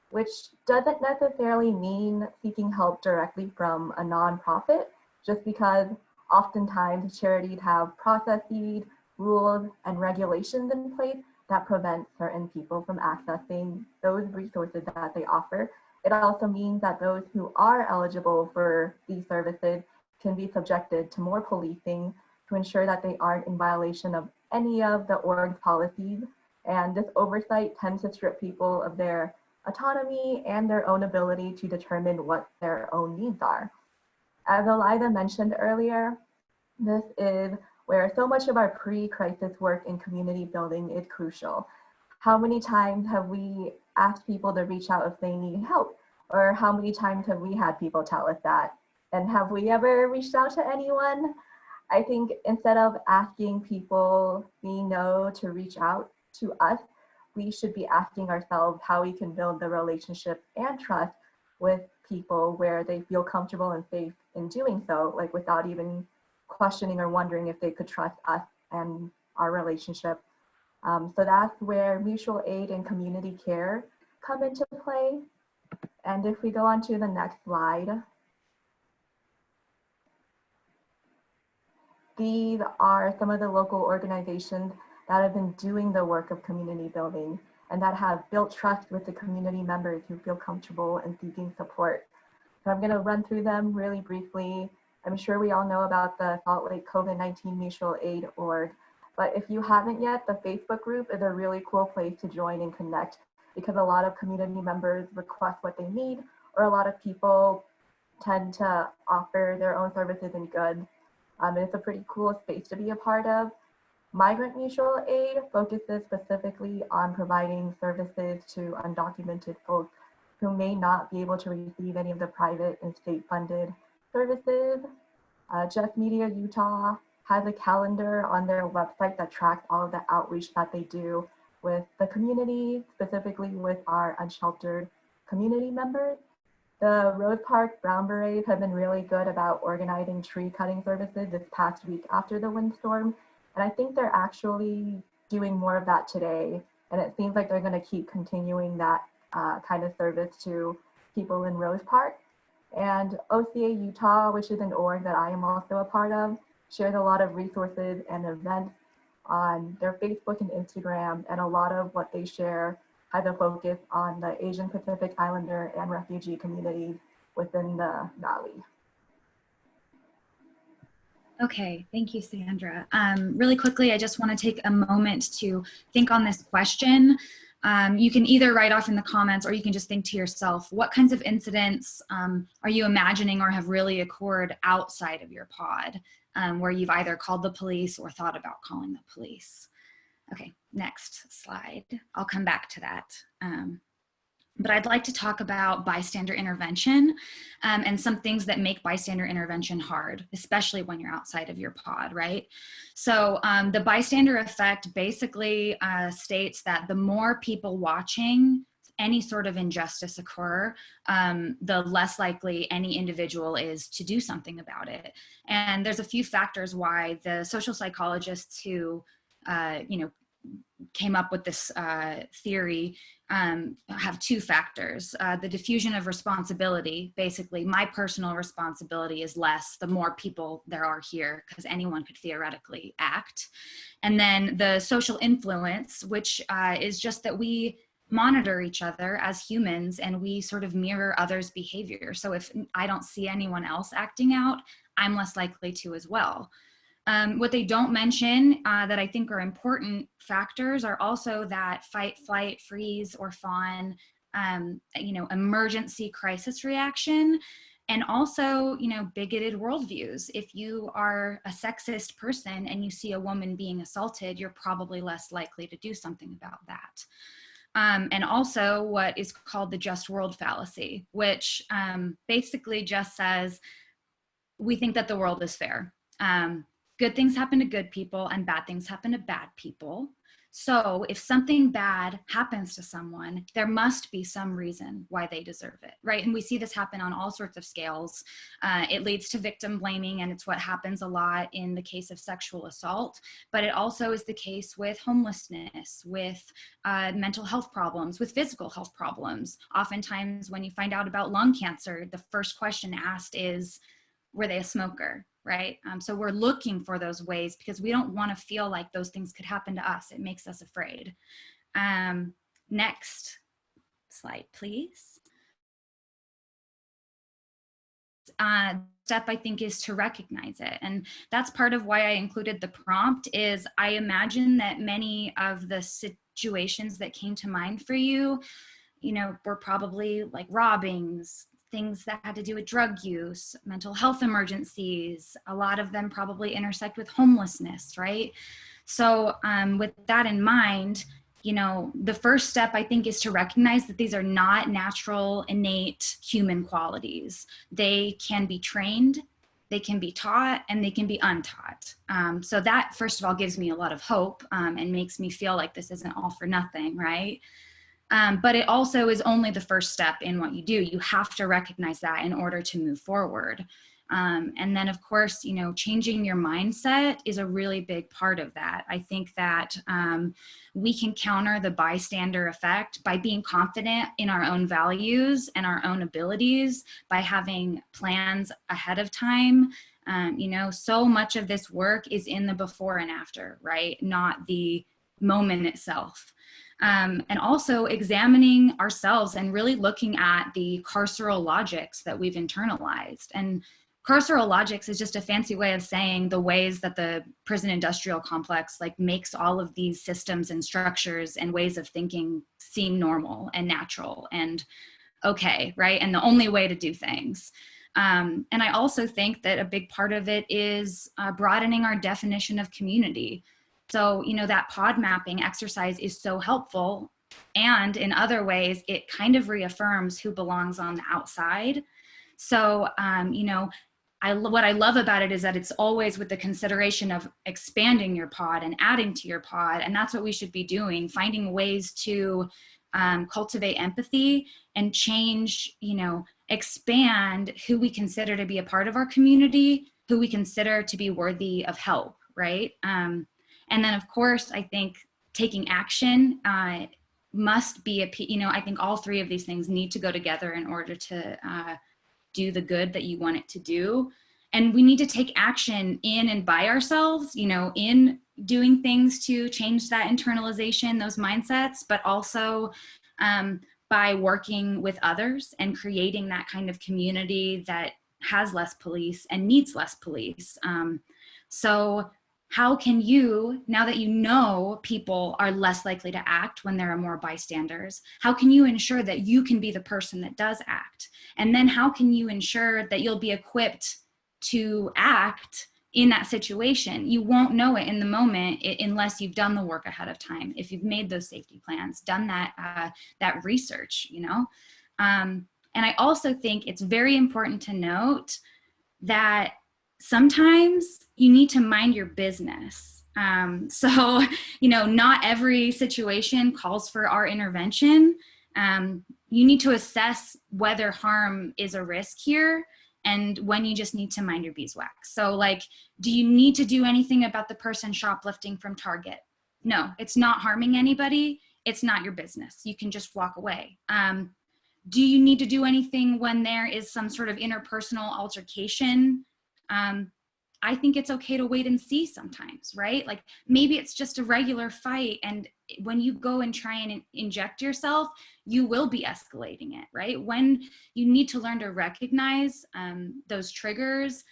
which doesn't necessarily mean seeking help directly from a nonprofit, just because oftentimes charities have processes, rules, and regulations in place that prevent certain people from accessing those resources that they offer. It also means that those who are eligible for these services can be subjected to more policing to ensure that they aren't in violation of any of the org's policies. And this oversight tends to strip people of their autonomy and their own ability to determine what their own needs are. As Eliza mentioned earlier, this is where so much of our pre-crisis work in community building is crucial. How many times have we asked people to reach out if they need help? Or how many times have we had people tell us that? And have we ever reached out to anyone? I think instead of asking people we know to reach out to us, we should be asking ourselves how we can build the relationship and trust with people where they feel comfortable and safe in doing so, like without even questioning or wondering if they could trust us and our relationship. So that's where mutual aid and community care come into play. And if we go on to the next slide, these are some of the local organizations that have been doing the work of community building and that have built trust with the community members who feel comfortable in seeking support. So I'm going to run through them really briefly. I'm sure we all know about the Salt Lake COVID-19 Mutual Aid Org. But if you haven't yet, the Facebook group is a really cool place to join and connect because a lot of community members request what they need, or a lot of people tend to offer their own services and goods. And it's a pretty cool space to be a part of. Migrant Mutual Aid focuses specifically on providing services to undocumented folks who may not be able to receive any of the private and state-funded services. Just Media Utah has a calendar on their website that tracks all of the outreach that they do with the community, specifically with our unsheltered community members. The Rose Park Brown Berets have been really good about organizing tree cutting services this past week after the windstorm. And I think they're actually doing more of that today. And it seems like they're going to keep continuing that kind of service to people in Rose Park. And OCA Utah, which is an org that I am also a part of, shares a lot of resources and events on their Facebook and Instagram. And a lot of what they share has a focus on the Asian Pacific Islander and refugee communities within the Valley. Okay, thank you, Sandra. Really quickly, I just want to take a moment to think on this question. You can either write off in the comments or you can just think to yourself, what kinds of incidents are you imagining or have really occurred outside of your pod where you've either called the police or thought about calling the police? Okay, next slide. I'll come back to that. But I'd like to talk about bystander intervention and some things that make bystander intervention hard, especially when you're outside of your pod, right? So the bystander effect basically states that the more people watching any sort of injustice occur, the less likely any individual is to do something about it. And there's a few factors why the social psychologists who, came up with this theory have two factors. The diffusion of responsibility, basically my personal responsibility is less the more people there are here because anyone could theoretically act. And then the social influence, which is just that we monitor each other as humans and we sort of mirror others' behavior. So if I don't see anyone else acting out, I'm less likely to as well. What they don't mention that I think are important factors are also that fight, flight, freeze, or fawn, emergency crisis reaction, and also, bigoted worldviews. If you are a sexist person and you see a woman being assaulted, you're probably less likely to do something about that. And also what is called the just world fallacy, which basically just says, we think that the world is fair. Good things happen to good people and bad things happen to bad people. So if something bad happens to someone, there must be some reason why they deserve it, right? And we see this happen on all sorts of scales. It leads to victim blaming, and it's what happens a lot in the case of sexual assault, but it also is the case with homelessness, with mental health problems, with physical health problems. Oftentimes when you find out about lung cancer, the first question asked is, were they a smoker? Right? So we're looking for those ways because we don't want to feel like those things could happen to us. It makes us afraid. Next slide, please. Step I think is to recognize it. And that's part of why I included the prompt is I imagine that many of the situations that came to mind for you, were probably like robbings, things that had to do with drug use, mental health emergencies. A lot of them probably intersect with homelessness, right? So with that in mind, the first step I think is to recognize that these are not natural, innate human qualities. They can be trained, they can be taught, and they can be untaught. So that, first of all, gives me a lot of hope and makes me feel like this isn't all for nothing, right? But it also is only the first step in what you do. You have to recognize that in order to move forward. And then of course, changing your mindset is a really big part of that. I think that we can counter the bystander effect by being confident in our own values and our own abilities, by having plans ahead of time. So much of this work is in the before and after, right? Not the moment itself. And also examining ourselves and really looking at the carceral logics that we've internalized. And carceral logics is just a fancy way of saying the ways that the prison industrial complex like makes all of these systems and structures and ways of thinking seem normal and natural and okay, right? And the only way to do things. And I also think that a big part of it is broadening our definition of community. So, you know, that pod mapping exercise is so helpful. And in other ways, it kind of reaffirms who belongs on the outside. So, you know, what I love about it is that it's always with the consideration of expanding your pod and adding to your pod. And that's what we should be doing, finding ways to cultivate empathy and change, you know, expand who we consider to be a part of our community, who we consider to be worthy of help, right? And then of course, I think taking action must be you know, I think all three of these things need to go together in order to do the good that you want it to do. And we need to take action in and by ourselves, you know, in doing things to change that internalization, those mindsets, but also by working with others and creating that kind of community that has less police and needs less police. So how can you, now that you know people are less likely to act when there are more bystanders, how can you ensure that you can be the person that does act? And then how can you ensure that you'll be equipped to act in that situation? You won't know it in the moment unless you've done the work ahead of time. If you've made those safety plans, done that that research, you know. And I also think it's very important to note that sometimes you need to mind your business. So, you know, not every situation calls for our intervention. You need to assess whether harm is a risk here and when you just need to mind your beeswax. So like, do you need to do anything about the person shoplifting from Target? No, it's not harming anybody. It's not your business. You can just walk away. Do you need to do anything when there is some sort of interpersonal altercation? I think it's okay to wait and see sometimes, right? Like maybe it's just a regular fight, and when you go and try and inject yourself, you will be escalating it, right? When you need to learn to recognize those triggers,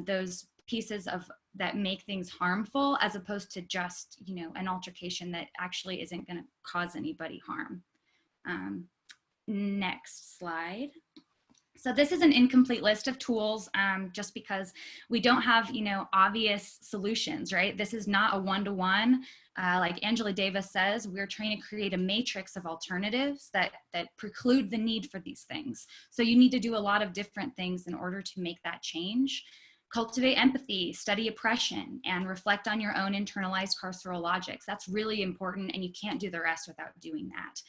those pieces of that make things harmful, as opposed to just, you know, an altercation that actually isn't going to cause anybody harm. Next slide. So this is an incomplete list of tools, just because we don't have, you know, obvious solutions, right? This is not a one-to-one. Like Angela Davis says, we're trying to create a matrix of alternatives that preclude the need for these things. So you need to do a lot of different things in order to make that change. Cultivate empathy, study oppression, and reflect on your own internalized carceral logics. That's really important, and you can't do the rest without doing that.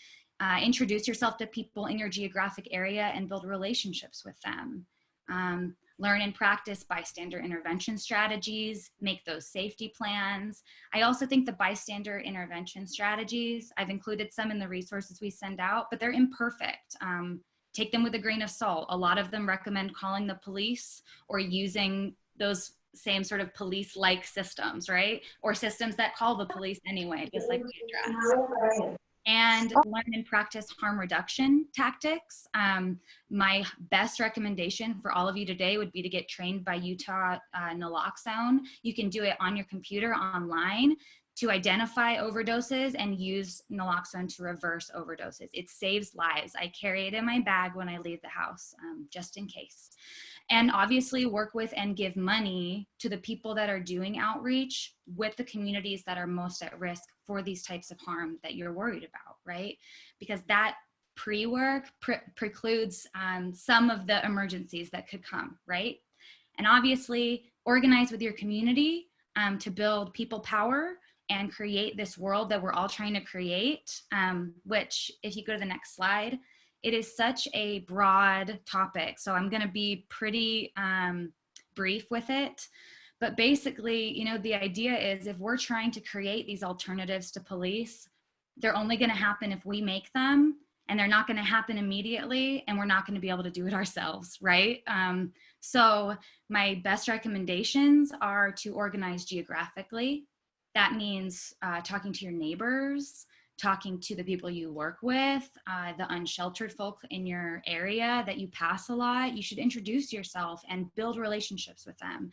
Introduce yourself to people in your geographic area and build relationships with them. Learn and practice bystander intervention strategies, make those safety plans. I also think the bystander intervention strategies, I've included some in the resources we send out, but they're imperfect. Take them with a grain of salt. A lot of them recommend calling the police or using those same sort of police-like systems, right? Or systems that call the police anyway, just like we addressed. And learn and practice harm reduction tactics. My best recommendation for all of you today would be to get trained by Utah naloxone. You can do it on your computer online to identify overdoses and use naloxone to reverse overdoses. It saves lives. I carry it in my bag when I leave the house, just in case. And obviously work with and give money to the people that are doing outreach with the communities that are most at risk for these types of harm that you're worried about, right? Because that pre-work precludes some of the emergencies that could come, right? And obviously organize with your community to build people power and create this world that we're all trying to create, which if you go to the next slide, it is such a broad topic. So I'm gonna be pretty brief with it. But basically, you know, the idea is if we're trying to create these alternatives to police, they're only gonna happen if we make them, and they're not gonna happen immediately, and we're not gonna be able to do it ourselves, right? So my best recommendations are to organize geographically. That means talking to your neighbors, talking to the people you work with, the unsheltered folk in your area that you pass a lot. You should introduce yourself and build relationships with them.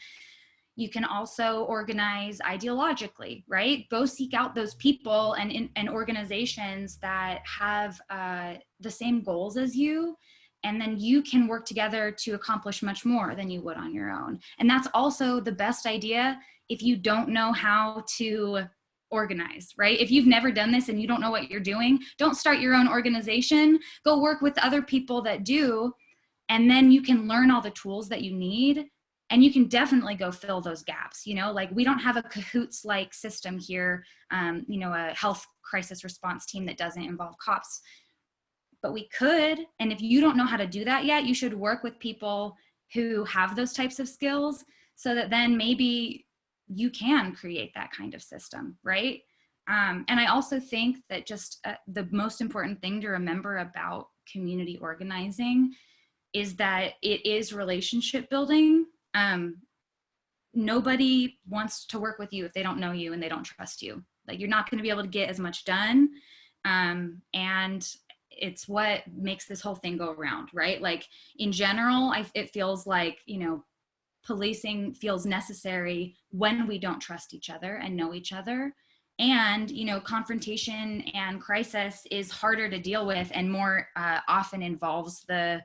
You can also organize ideologically, right? Go seek out those people and organizations that have the same goals as you, and then you can work together to accomplish much more than you would on your own. And that's also the best idea if you don't know how to organize, right? If you've never done this and you don't know what you're doing, don't start your own organization. Go work with other people that do, and then you can learn all the tools that you need, and you can definitely go fill those gaps. You know, like we don't have a cahoots like system here, you know, a health crisis response team that doesn't involve cops, but we could. And if you don't know how to do that yet, you should work with people who have those types of skills, so that then maybe you can create that kind of system, right? And I also think that just the most important thing to remember about community organizing is that it is relationship building. Nobody wants to work with you if they don't know you and they don't trust you. Like, you're not going to be able to get as much done. And it's what makes this whole thing go around, right? Like, in general, it feels like, you know, policing feels necessary when we don't trust each other and know each other. And, you know, confrontation and crisis is harder to deal with and more often involves the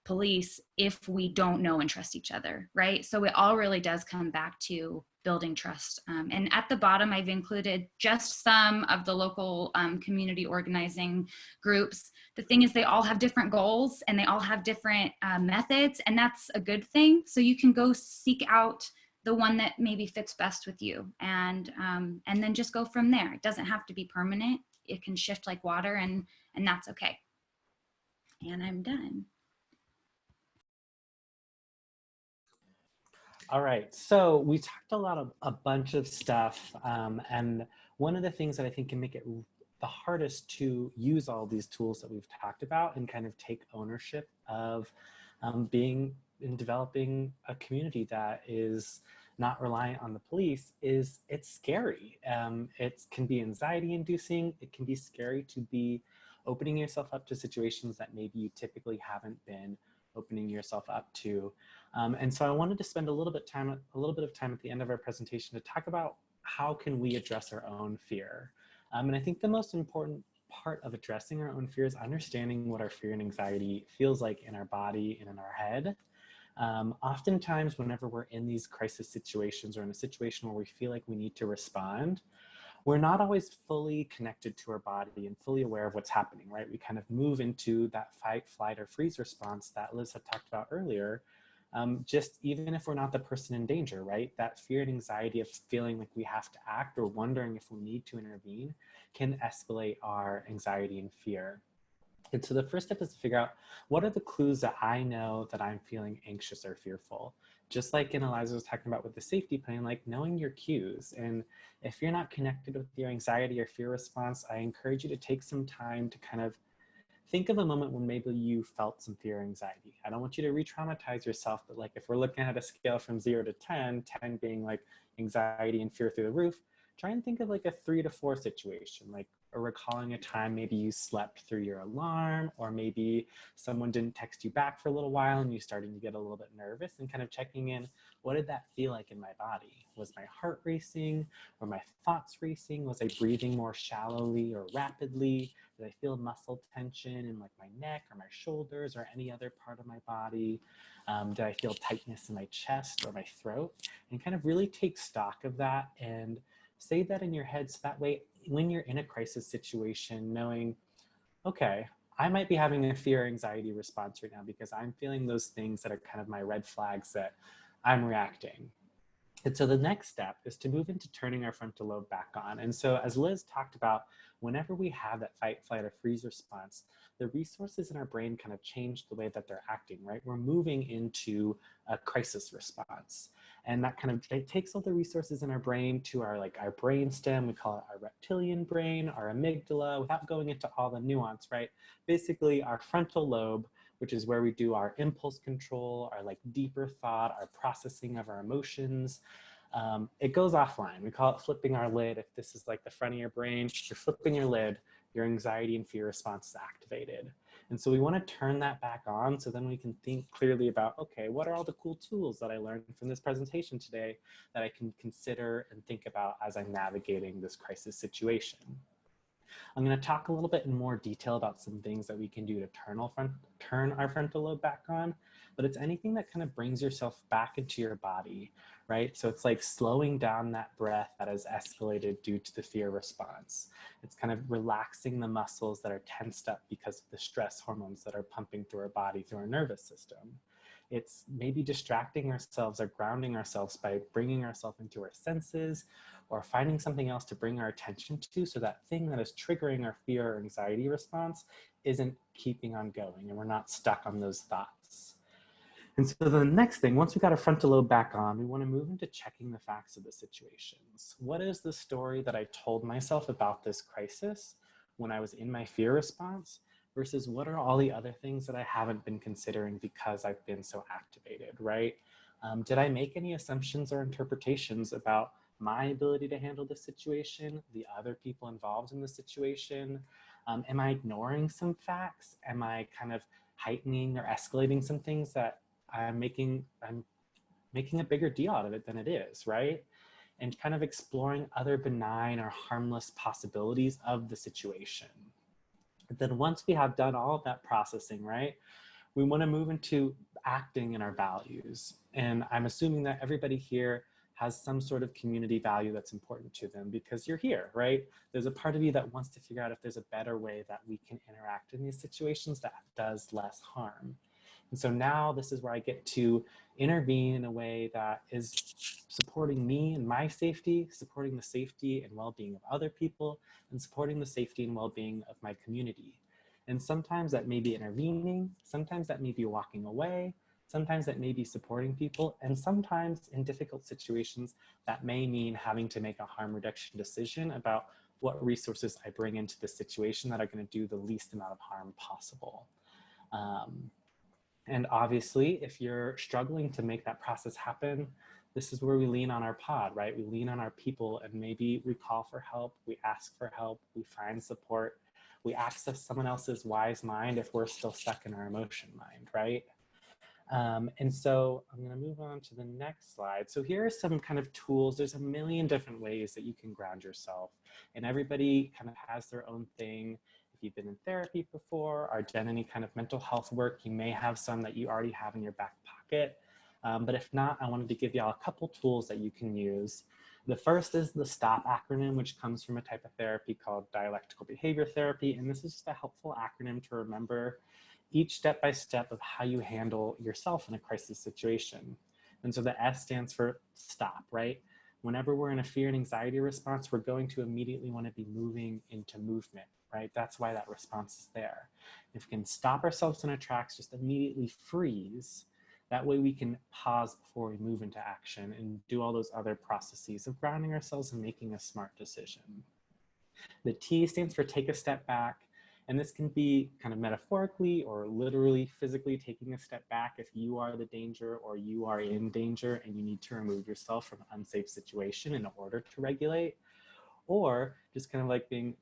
police if we don't know and trust each other, right? So it all really does come back to building trust. And at the bottom, I've included just some of the local community organizing groups. The thing is, they all have different goals and they all have different methods, and that's a good thing. So you can go seek out the one that maybe fits best with you, and then just go from there. It doesn't have to be permanent. It can shift like water, and that's okay. And I'm done. All right, so we talked a bunch of stuff, and one of the things that I think can make it the hardest to use all these tools that we've talked about and kind of take ownership of being and developing a community that is not reliant on the police is it's scary. It can be anxiety inducing. It can be scary to be opening yourself up to situations that maybe you typically haven't been opening yourself up to. And so I wanted to spend a little bit of time at the end of our presentation to talk about how can we address our own fear. And I think the most important part of addressing our own fear is understanding what our fear and anxiety feels like in our body and in our head. Oftentimes, whenever we're in these crisis situations or in a situation where we feel like we need to respond, we're not always fully connected to our body and fully aware of what's happening, right? We kind of move into that fight, flight, or freeze response that Liz had talked about earlier. Just even if we're not the person in danger, right? That fear and anxiety of feeling like we have to act or wondering if we need to intervene can escalate our anxiety and fear. And so the first step is to figure out, what are the clues that I know that I'm feeling anxious or fearful? Just like Eliza was talking about with the safety plan, like knowing your cues. And if you're not connected with your anxiety or fear response, I encourage you to take some time to kind of think of a moment when maybe you felt some fear or anxiety. I don't want you to re-traumatize yourself, but like if we're looking at a scale from 0 to 10, 10 being like anxiety and fear through the roof, try and think of like a 3 to 4 situation, like or recalling a time maybe you slept through your alarm, or maybe someone didn't text you back for a little while and you starting to get a little bit nervous, and kind of checking in, what did that feel like in my body? Was my heart racing? Were my thoughts racing? Was I breathing more shallowly or rapidly? Did I feel muscle tension in like my neck or my shoulders or any other part of my body? Did I feel tightness in my chest or my throat? And kind of really take stock of that and say that in your head, so that way when you're in a crisis situation, knowing, okay, I might be having a fear anxiety response right now because I'm feeling those things that are kind of my red flags that I'm reacting. And so the next step is to move into turning our frontal lobe back on. And so as Liz talked about, whenever we have that fight, flight, or freeze response, the resources in our brain kind of change the way that they're acting, right? We're moving into a crisis response. And that kind of, it takes all the resources in our brain to our brain stem, we call it our reptilian brain, our amygdala, without going into all the nuance, right? Basically our frontal lobe, which is where we do our impulse control, our like deeper thought, our processing of our emotions. it goes offline. We call it flipping our lid. If this is like the front of your brain, you're flipping your lid, your anxiety and fear response is activated. And so we want to turn that back on so then we can think clearly about, okay, what are all the cool tools that I learned from this presentation today that I can consider and think about as I'm navigating this crisis situation. I'm going to talk a little bit in more detail about some things that we can do to turn our frontal lobe back on, but it's anything that kind of brings yourself back into your body, right? So it's like slowing down that breath that has escalated due to the fear response. It's kind of relaxing the muscles that are tensed up because of the stress hormones that are pumping through our body, through our nervous system. It's maybe distracting ourselves or grounding ourselves by bringing ourselves into our senses, or finding something else to bring our attention to so that thing that is triggering our fear or anxiety response isn't keeping on going and we're not stuck on those thoughts. And so the next thing, once we got our frontal lobe back on, we want to move into checking the facts of the situations. What is the story that I told myself about this crisis when I was in my fear response versus what are all the other things that I haven't been considering because I've been so activated, right? Did I make any assumptions or interpretations about my ability to handle the situation, the other people involved in the situation? Am I ignoring some facts? Am I kind of heightening or escalating some things that I'm making a bigger deal out of it than it is, right? And kind of exploring other benign or harmless possibilities of the situation. But then once we have done all of that processing, right, we want to move into acting in our values. And I'm assuming that everybody here has some sort of community value that's important to them because you're here, right? There's a part of you that wants to figure out if there's a better way that we can interact in these situations that does less harm. And so now this is where I get to intervene in a way that is supporting me and my safety, supporting the safety and well-being of other people, and supporting the safety and well-being of my community. And sometimes that may be intervening, sometimes that may be walking away, sometimes that may be supporting people, and sometimes in difficult situations, that may mean having to make a harm reduction decision about what resources I bring into the situation that are going to do the least amount of harm possible. And obviously, if you're struggling to make that process happen, this is where we lean on our pod, right? We lean on our people and maybe we call for help, we ask for help, we find support, we access someone else's wise mind if we're still stuck in our emotion mind, right? And so I'm going to move on to the next slide. So here are some kind of tools. There's a million different ways that you can ground yourself, and everybody kind of has their own thing. If you've been in therapy before or done any kind of mental health work, you may have some that you already have in your back pocket. But if not, I wanted to give y'all a couple tools that you can use. The first is the STOP acronym, which comes from a type of therapy called dialectical behavior therapy. And this is just a helpful acronym to remember each step by step of how you handle yourself in a crisis situation. And so the S stands for stop, right? Whenever we're in a fear and anxiety response, we're going to immediately want to be moving into movement, right? That's why that response is there. If we can stop ourselves in our tracks, just immediately freeze, that way we can pause before we move into action and do all those other processes of grounding ourselves and making a smart decision. The T stands for take a step back. And this can be kind of metaphorically or literally physically taking a step back if you are the danger or you are in danger and you need to remove yourself from an unsafe situation in order to regulate. Or just kind of like being,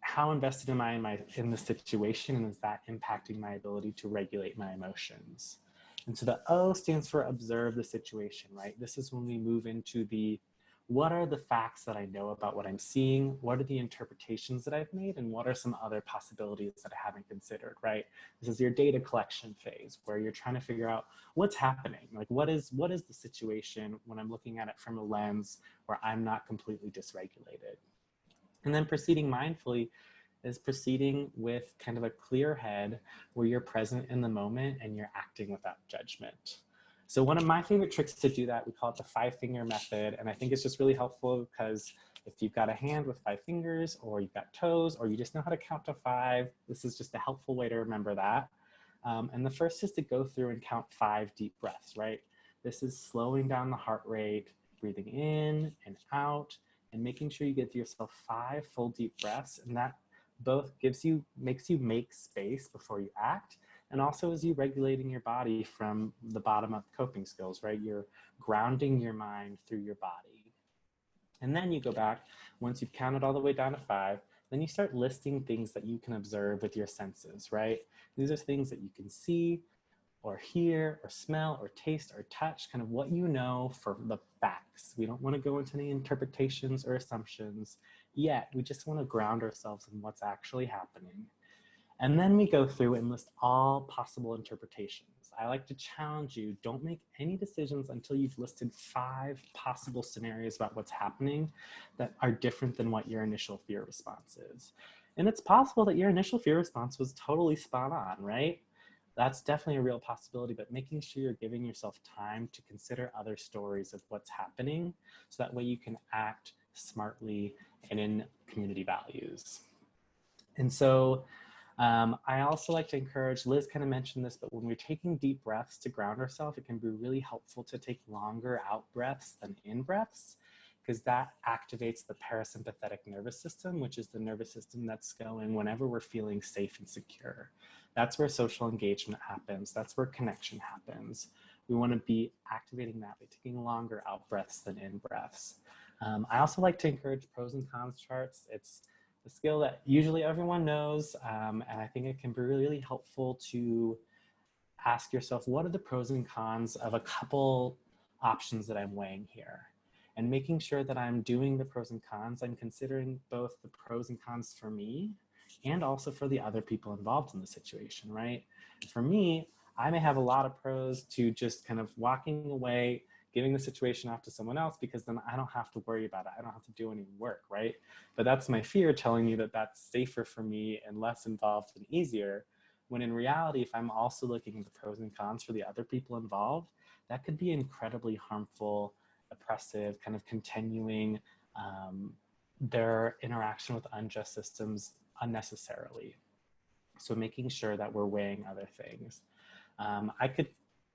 how invested am I in the situation, and is that impacting my ability to regulate my emotions? And so the O stands for observe the situation, right? This is when we move into the, what are the facts that I know about what I'm seeing? What are the interpretations that I've made? And what are some other possibilities that I haven't considered, right? This is your data collection phase where you're trying to figure out what's happening. Like what is the situation when I'm looking at it from a lens where I'm not completely dysregulated? And then proceeding mindfully is proceeding with kind of a clear head where you're present in the moment and you're acting without judgment. So one of my favorite tricks to do that, we call it the 5-finger method. And I think it's just really helpful because if you've got a hand with 5 fingers or you've got toes or you just know how to count to 5, this is just a helpful way to remember that. And the first is to go through and count 5 deep breaths, right? This is slowing down the heart rate, breathing in and out, and making sure you give yourself 5 full deep breaths. And that both makes you make space before you act, And also as you regulating your body from the bottom up coping skills, right? You're grounding your mind through your body. And then you go back, once you've counted all the way down to 5, then you start listing things that you can observe with your senses, right? These are things that you can see or hear or smell or taste or touch, kind of what you know for the facts. We don't want to go into any interpretations or assumptions yet. We just want to ground ourselves in what's actually happening. And then we go through and list all possible interpretations. I like to challenge you, don't make any decisions until you've listed 5 possible scenarios about what's happening that are different than what your initial fear response is. And it's possible that your initial fear response was totally spot on, right? That's definitely a real possibility, but making sure you're giving yourself time to consider other stories of what's happening so that way you can act smartly and in community values. And so I also like to encourage, Liz kind of mentioned this, but when we're taking deep breaths to ground ourselves, it can be really helpful to take longer out breaths than in breaths, because that activates the parasympathetic nervous system, which is the nervous system that's going whenever we're feeling safe and secure. That's where social engagement happens. That's where connection happens. We want to be activating that by taking longer out breaths than in breaths. I also like to encourage pros and cons charts. It's a skill that usually everyone knows, and I think it can be really helpful to ask yourself, what are the pros and cons of a couple options that I'm weighing here? And making sure that I'm doing the pros and cons, I'm considering both the pros and cons for me and also for the other people involved in the situation, right? For me, I may have a lot of pros to just kind of walking away, giving the situation off to someone else, because then I don't have to worry about it. I don't have to do any work, right? But that's my fear telling me that that's safer for me and less involved and easier. When in reality, if I'm also looking at the pros and cons for the other people involved, that could be incredibly harmful, oppressive, kind of continuing their interaction with unjust systems unnecessarily. So making sure that we're weighing other things.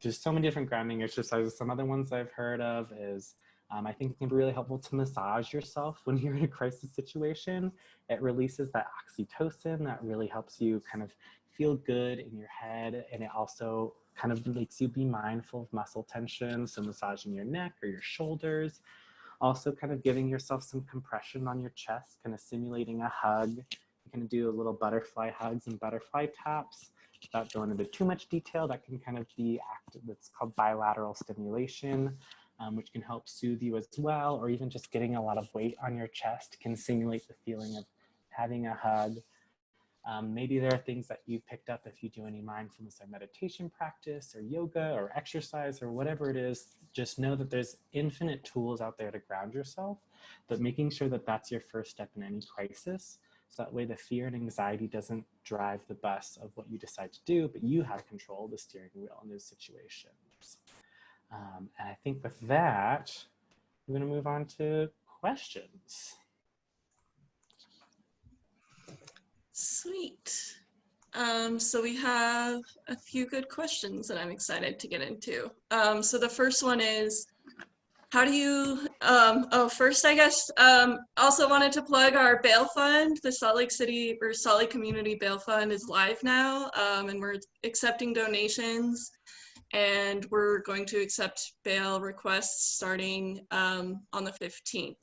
There's so many different grounding exercises. Some other ones I've heard of is, I think it can be really helpful to massage yourself when you're in a crisis situation. It releases that oxytocin that really helps you kind of feel good in your head. And it also kind of makes you be mindful of muscle tension. So massaging your neck or your shoulders. Also kind of giving yourself some compression on your chest, kind of simulating a hug. You can do a little butterfly hugs and butterfly taps. Without going into too much detail, that can kind of be active. It's called bilateral stimulation, which can help soothe you as well, or even just getting a lot of weight on your chest can simulate the feeling of having a hug. Maybe there are things that you picked up if you do any mindfulness or meditation practice or yoga or exercise or whatever it is. Just know that there's infinite tools out there to ground yourself, but making sure that that's your first step in any crisis. So that way the fear and anxiety doesn't drive the bus of what you decide to do, but you have control of the steering wheel in those situations. And I think with that, we're going to move on to questions. Sweet. So we have a few good questions that I'm excited to get into. So the first one is, how do you, first I guess, also wanted to plug our bail fund. The Salt Lake City or Salt Lake Community Bail Fund is live now, and we're accepting donations, and we're going to accept bail requests starting on the 15th.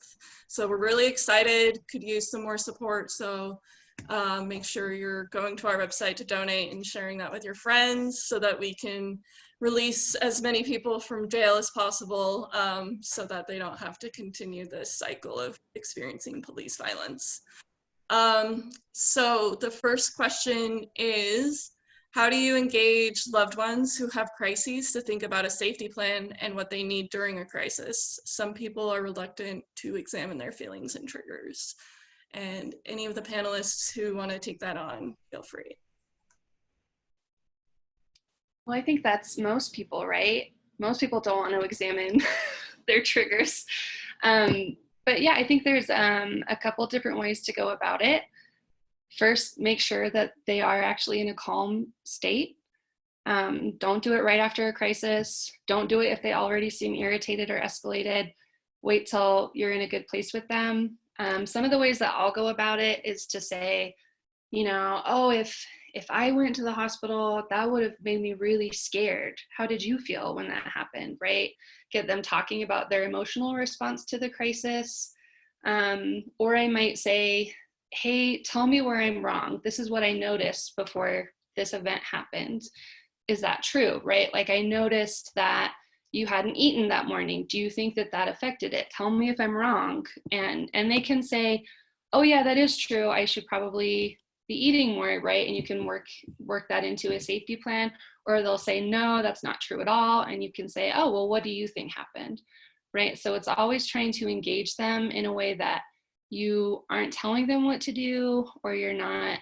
So we're really excited, could use some more support. So make sure you're going to our website to donate and sharing that with your friends so that we can release as many people from jail as possible, so that they don't have to continue this cycle of experiencing police violence. So the first question is, how do you engage loved ones who have crises to think about a safety plan and what they need during a crisis? Some people are reluctant to examine their feelings and triggers. And any of the panelists who want to take that on, feel free. Well, I think that's most people, right? Most people don't want to examine their triggers. But yeah, I think there's a couple different ways to go about it. First, make sure that they are actually in a calm state. Don't do it right after a crisis. Don't do it if they already seem irritated or escalated. Wait till you're in a good place with them. Some of the ways that I'll go about it is to say, you know, oh, if if I went to the hospital, that would have made me really scared. How did you feel when that happened, right? Get them talking about their emotional response to the crisis. Or I might say, hey, tell me where I'm wrong. This is what I noticed before this event happened. Is that true, right? Like, I noticed that you hadn't eaten that morning. Do you think that that affected it? Tell me if I'm wrong. And they can say, oh yeah, that is true. I should probably be eating more, right? And you can work that into a safety plan. Or they'll say, no, that's not true at all. And you can say, oh, well, what do you think happened, right? So it's always trying to engage them in a way that you aren't telling them what to do, or you're not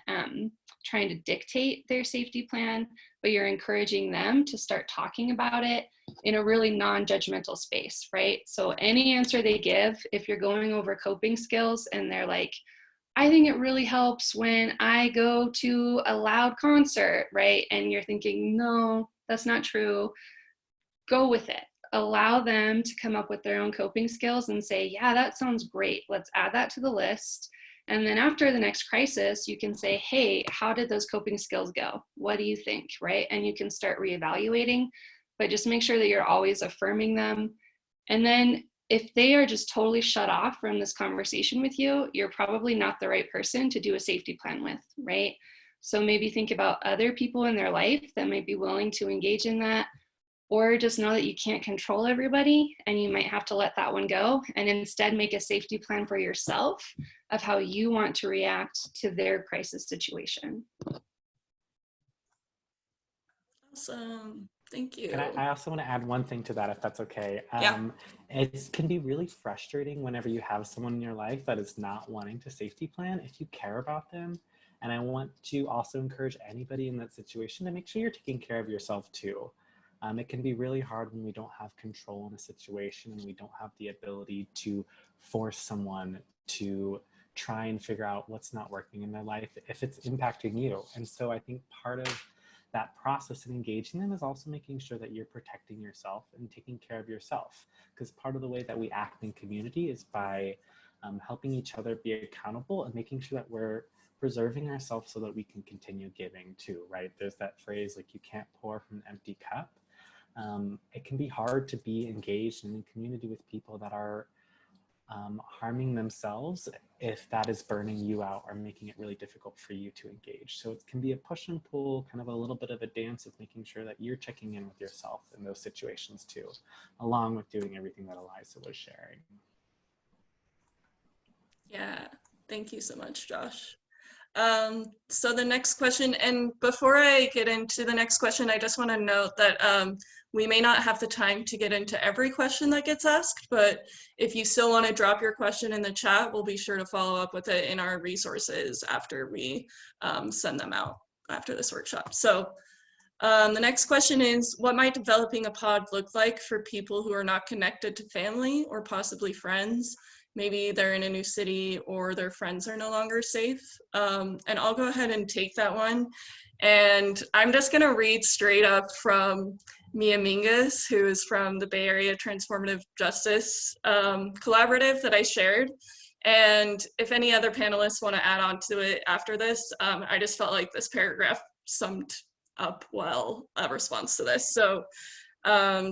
trying to dictate their safety plan, but you're encouraging them to start talking about it in a really non-judgmental space, right? So any answer they give, if you're going over coping skills and they're like, I think it really helps when I go to a loud concert, right? And you're thinking, no, that's not true. Go with it. Allow them to come up with their own coping skills and say, yeah, that sounds great. Let's add that to the list. And then after the next crisis, you can say, hey, how did those coping skills go? What do you think, right? And you can start reevaluating, but just make sure that you're always affirming them. And then if they are just totally shut off from this conversation with you, you're probably not the right person to do a safety plan with, right? So maybe think about other people in their life that might be willing to engage in that, or just know that you can't control everybody and you might have to let that one go and instead make a safety plan for yourself of how you want to react to their crisis situation. Awesome. Thank you. And I also want to add one thing to that, if that's okay. Yeah. It can be really frustrating whenever you have someone in your life that is not wanting to safety plan if you care about them. And I want to also encourage anybody in that situation to make sure you're taking care of yourself too. It can be really hard when we don't have control in a situation and we don't have the ability to force someone to try and figure out what's not working in their life if it's impacting you. And so I think part of that process and engaging them is also making sure that you're protecting yourself and taking care of yourself. Because part of the way that we act in community is by helping each other be accountable and making sure that we're preserving ourselves so that we can continue giving too, right? There's that phrase, like, you can't pour from an empty cup. It can be hard to be engaged and in community with people that are harming themselves if that is burning you out or making it really difficult for you to engage. So it can be a push and pull, kind of a little bit of a dance of making sure that you're checking in with yourself in those situations too, along with doing everything that Eliza was sharing. Yeah, thank you so much, Josh. So the next question, and before I get into the next question, I just want to note that we may not have the time to get into every question that gets asked, but if you still want to drop your question in the chat, we'll be sure to follow up with it in our resources after we send them out after this workshop. So the next question is, what might developing a pod look like for people who are not connected to family or possibly friends? Maybe they're in a new city or their friends are no longer safe. And I'll go ahead and take that one. And I'm just gonna read straight up from Mia Mingus, who is from the Bay Area Transformative Justice Collaborative that I shared. And if any other panelists wanna add on to it after this, I just felt like this paragraph summed up well a response to this. So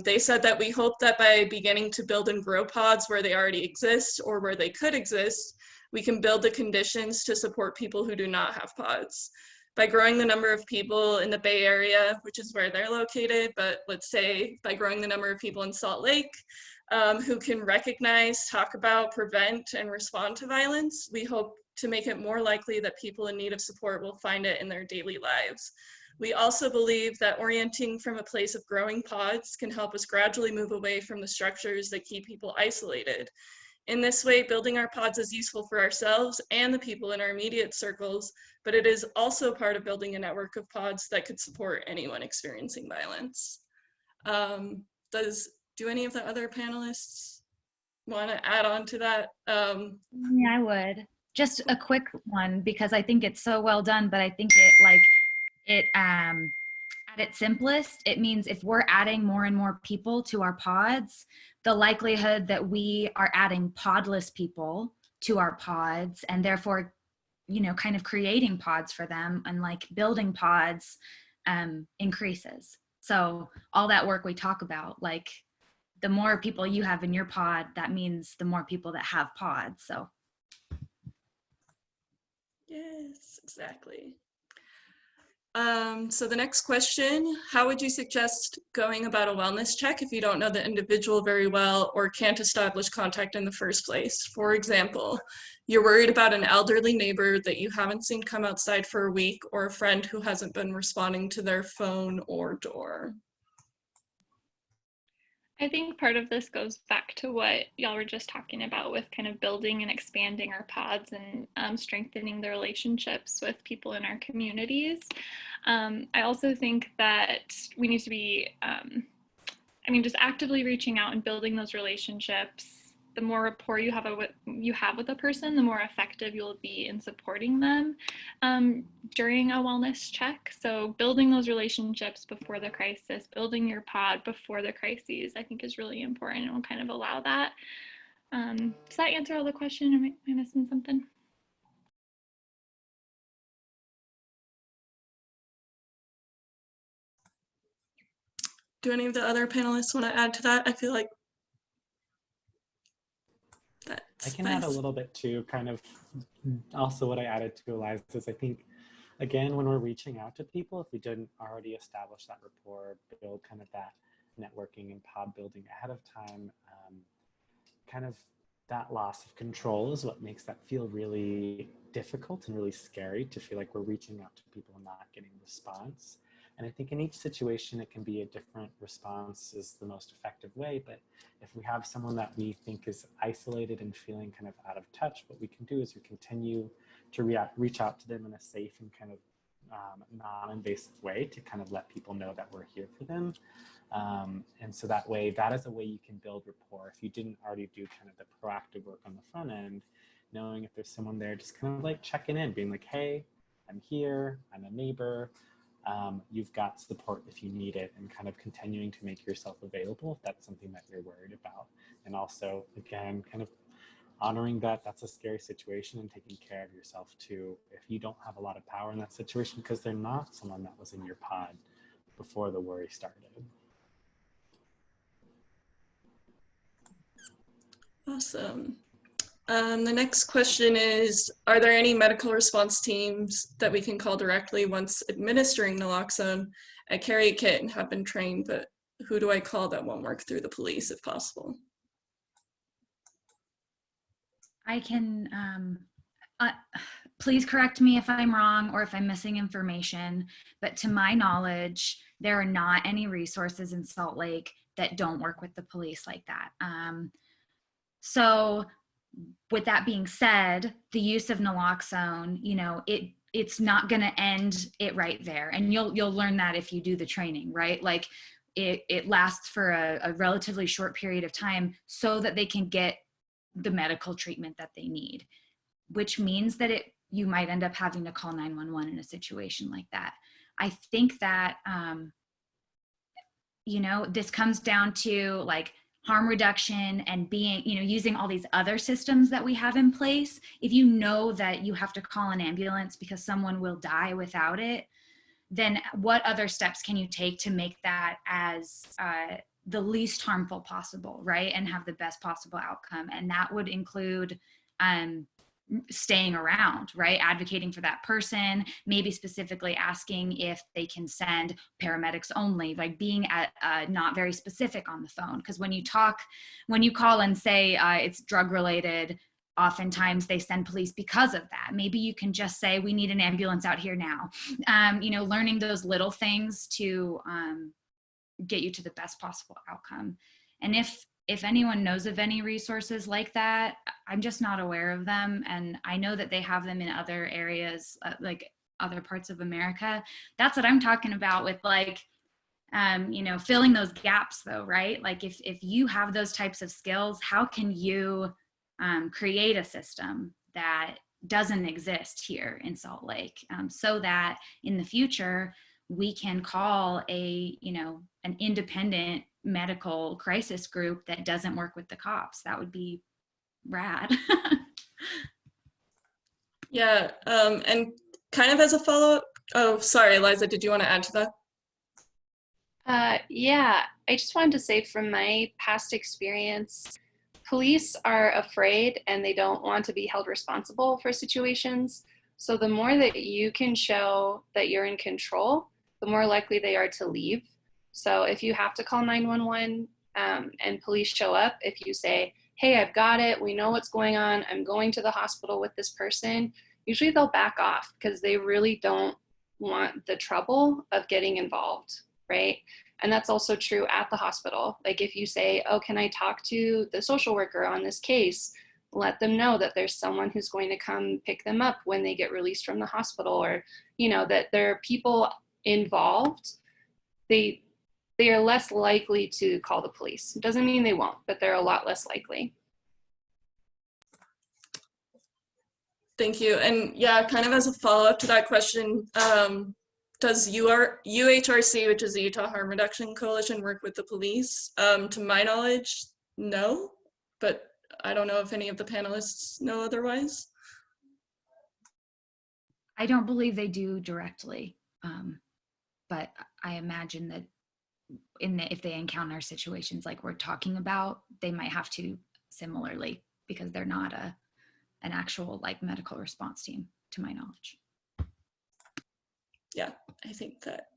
they said that we hope that by beginning to build and grow pods where they already exist or where they could exist, we can build the conditions to support people who do not have pods. By growing the number of people in the Bay Area, which is where they're located, but let's say by growing the number of people in Salt Lake who can recognize, talk about, prevent, and respond to violence, we hope to make it more likely that people in need of support will find it in their daily lives. We also believe that orienting from a place of growing pods can help us gradually move away from the structures that keep people isolated. In this way, building our pods is useful for ourselves and the people in our immediate circles, but it is also part of building a network of pods that could support anyone experiencing violence. Do any of the other panelists want to add on to that? Yeah, I would. Just a quick one, because I think it's so well done, but I think at its simplest, it means if we're adding more and more people to our pods, the likelihood that we are adding podless people to our pods and therefore kind of creating pods for them and like building pods increases. So all that work we talk about, like the more people you have in your pod, that means the more people that have pods. So Yes, exactly. So the next question, how would you suggest going about a wellness check if you don't know the individual very well or can't establish contact in the first place? For example, you're worried about an elderly neighbor that you haven't seen come outside for a week, or a friend who hasn't been responding to their phone or door. I think part of this goes back to what y'all were just talking about with kind of building and expanding our pods and strengthening the relationships with people in our communities. I also think that we need to be, just actively reaching out and building those relationships. The more rapport you have with a person, the more effective you'll be in supporting them during a wellness check. So building those relationships before the crisis, building your pod before the crises, I think is really important and will kind of allow that. Does that answer all the question? Am I missing something? Do any of the other panelists want to add to that? I feel like I can add a little bit too, kind of also what I added to Eliza is I think, again, when we're reaching out to people, if we didn't already establish that rapport, build kind of that networking and pod building ahead of time, kind of that loss of control is what makes that feel really difficult and really scary, to feel like we're reaching out to people and not getting a response. And I think in each situation, it can be a different response is the most effective way. But if we have someone that we think is isolated and feeling kind of out of touch, what we can do is we continue to reach out to them in a safe and kind of non-invasive way to kind of let people know that we're here for them. And so that way, that is a way you can build rapport. If you didn't already do kind of the proactive work on the front end, knowing if there's someone there, just kind of like checking in, being like, hey, I'm here, I'm a neighbor. You've got support if you need it, and kind of continuing to make yourself available if that's something that you're worried about. And also, again, kind of honoring that that's a scary situation and taking care of yourself too. If you don't have a lot of power in that situation because they're not someone that was in your pod before the worry started. Awesome. The next question is, are there any medical response teams that we can call directly once administering naloxone? I carry a kit and have been trained, but who do I call that won't work through the police if possible? I can, please correct me if I'm wrong or if I'm missing information, but to my knowledge, there are not any resources in Salt Lake that don't work with the police like that. So with that being said, the use of naloxone, it's not going to end it right there. And you'll learn that if you do the training, right? Like it lasts for a relatively short period of time so that they can get the medical treatment that they need, which means that you might end up having to call 911 in a situation like that. I think that, this comes down to like harm reduction and being, using all these other systems that we have in place. If you know that you have to call an ambulance because someone will die without it, then what other steps can you take to make that as the least harmful possible, right? And have the best possible outcome. And that would include staying around, right? Advocating for that person, maybe specifically asking if they can send paramedics only, like being not very specific on the phone. Because when you call and say it's drug related, oftentimes they send police because of that. Maybe you can just say, we need an ambulance out here now. Learning those little things to get you to the best possible outcome. And if anyone knows of any resources like that, I'm just not aware of them. And I know that they have them in other areas, like other parts of America. That's what I'm talking about with like, filling those gaps though, right? Like if you have those types of skills, how can you create a system that doesn't exist here in Salt Lake, so that in the future we can call an independent medical crisis group that doesn't work with the cops. That would be rad. Yeah, and kind of as a follow-up, oh, sorry, Eliza, did you want to add to that? Yeah, I just wanted to say from my past experience, police are afraid and they don't want to be held responsible for situations. So the more that you can show that you're in control, the more likely they are to leave. So if you have to call 911 and police show up, if you say, hey, I've got it, we know what's going on, I'm going to the hospital with this person, usually they'll back off because they really don't want the trouble of getting involved, right? And that's also true at the hospital. Like if you say, oh, can I talk to the social worker on this case? Let them know that there's someone who's going to come pick them up when they get released from the hospital, or, you know, that there are people involved. They are less likely to call the police. It doesn't mean they won't, but they're a lot less likely. Thank you. And yeah, kind of as a follow-up to that question, does UHRC, which is the Utah Harm Reduction Coalition, work with the police? To my knowledge, no, but I don't know if any of the panelists know otherwise. I don't believe they do directly, but I imagine that if they encounter situations like we're talking about, they might have to similarly, because they're not an actual like medical response team, to my knowledge. Yeah, I think that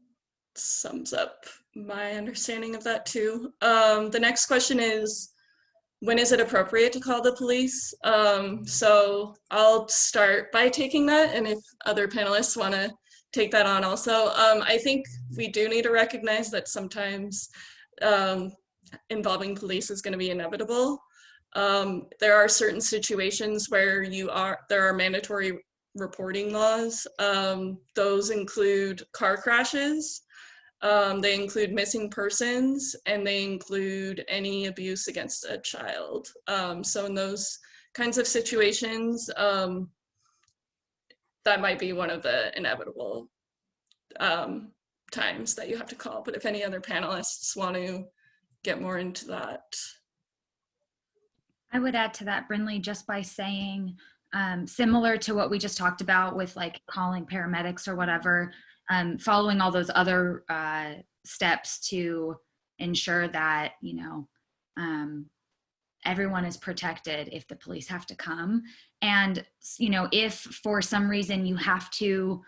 sums up my understanding of that too. The next question is, when is it appropriate to call the police? So I'll start by taking that, and if other panelists want to take that on also. I think we do need to recognize that sometimes involving police is going to be inevitable. There are certain situations where there are mandatory reporting laws. Those include car crashes, they include missing persons, and they include any abuse against a child. So in those kinds of situations, that might be one of the inevitable times that you have to call. But if any other panelists want to get more into that. I would add to that, Brinley, just by saying, similar to what we just talked about with like calling paramedics or whatever, following all those other steps to ensure that, you know, everyone is protected if the police have to come. And, you know, if for some reason you have to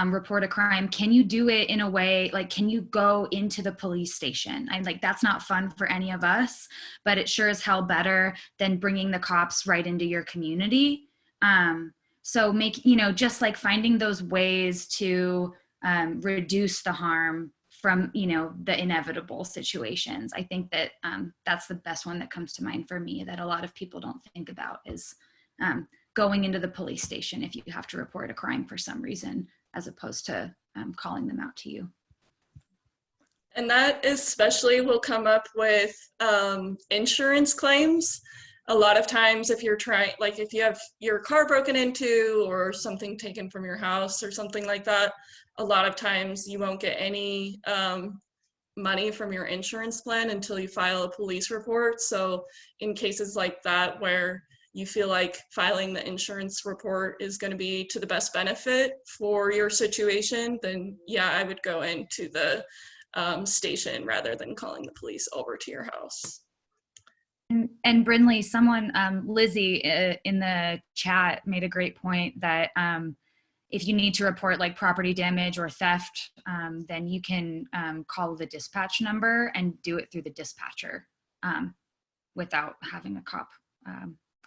report a crime, can you do it in a way, like, can you go into the police station? I'm like, that's not fun for any of us, but it sure is hell better than bringing the cops right into your community. So you know, just like finding those ways to reduce the harm from, you know, the inevitable situations. I think that that's the best one that comes to mind for me, that a lot of people don't think about, is going into the police station if you have to report a crime for some reason, as opposed to calling them out to you. And that especially will come up with insurance claims. A lot of times if you're trying, like if you have your car broken into or something taken from your house or something like that, a lot of times you won't get any money from your insurance plan until you file a police report. So in cases like that, where you feel like filing the insurance report is going to be to the best benefit for your situation, then yeah, I would go into the station rather than calling the police over to your house. And Brinley, someone, Lizzie in the chat made a great point that if you need to report like property damage or theft, then you can call the dispatch number and do it through the dispatcher without having a cop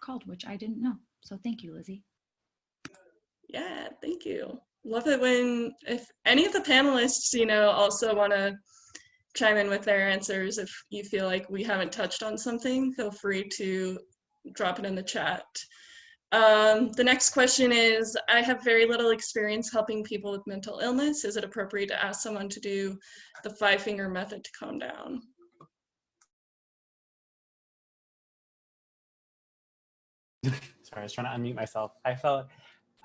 called, which I didn't know. So thank you, Lizzie. Yeah, thank you. Love it when, if any of the panelists, you know, also want to chime in with their answers. If you feel like we haven't touched on something, feel free to drop it in the chat. The next question is, I have very little experience helping people with mental illness. Is it appropriate to ask someone to do the 5-finger method to calm down? Sorry, I was trying to unmute myself. I felt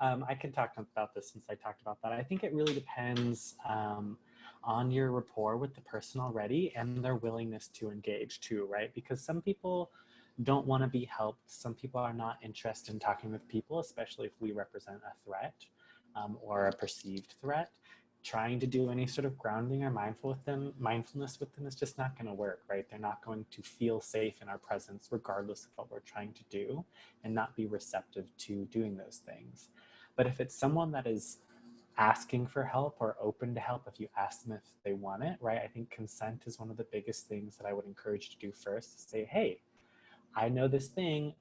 I can talk about this since I talked about that. I think it really depends on your rapport with the person already and their willingness to engage too, right? Because some people don't want to be helped. Some people are not interested in talking with people, especially if we represent a threat or a perceived threat. Trying to do any sort of grounding or mindfulness with them is just not going to work, right? They're not going to feel safe in our presence, regardless of what we're trying to do, and not be receptive to doing those things. But if it's someone that is asking for help or open to help, if you ask them if they want it, right? I think consent is one of the biggest things that I would encourage you to do first. To say, hey, I know this thing.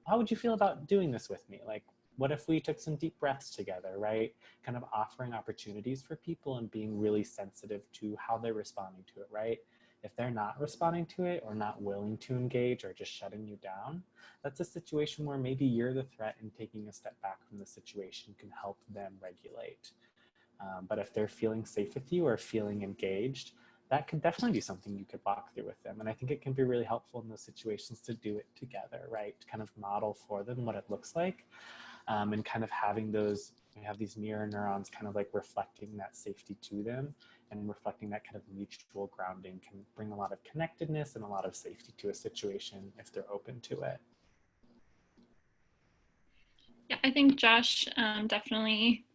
How would you feel about doing this with me? Like, what if we took some deep breaths together, right? Kind of offering opportunities for people and being really sensitive to how they're responding to it, right? If they're not responding to it or not willing to engage or just shutting you down, that's a situation where maybe you're the threat, and taking a step back from the situation can help them regulate. But if they're feeling safe with you or feeling engaged, that could definitely be something you could walk through with them. And I think it can be really helpful in those situations to do it together, right? To kind of model for them what it looks like. And kind of having those, we have these mirror neurons kind of like reflecting that safety to them, and reflecting that kind of mutual grounding can bring a lot of connectedness and a lot of safety to a situation if they're open to it. Yeah, I think Josh definitely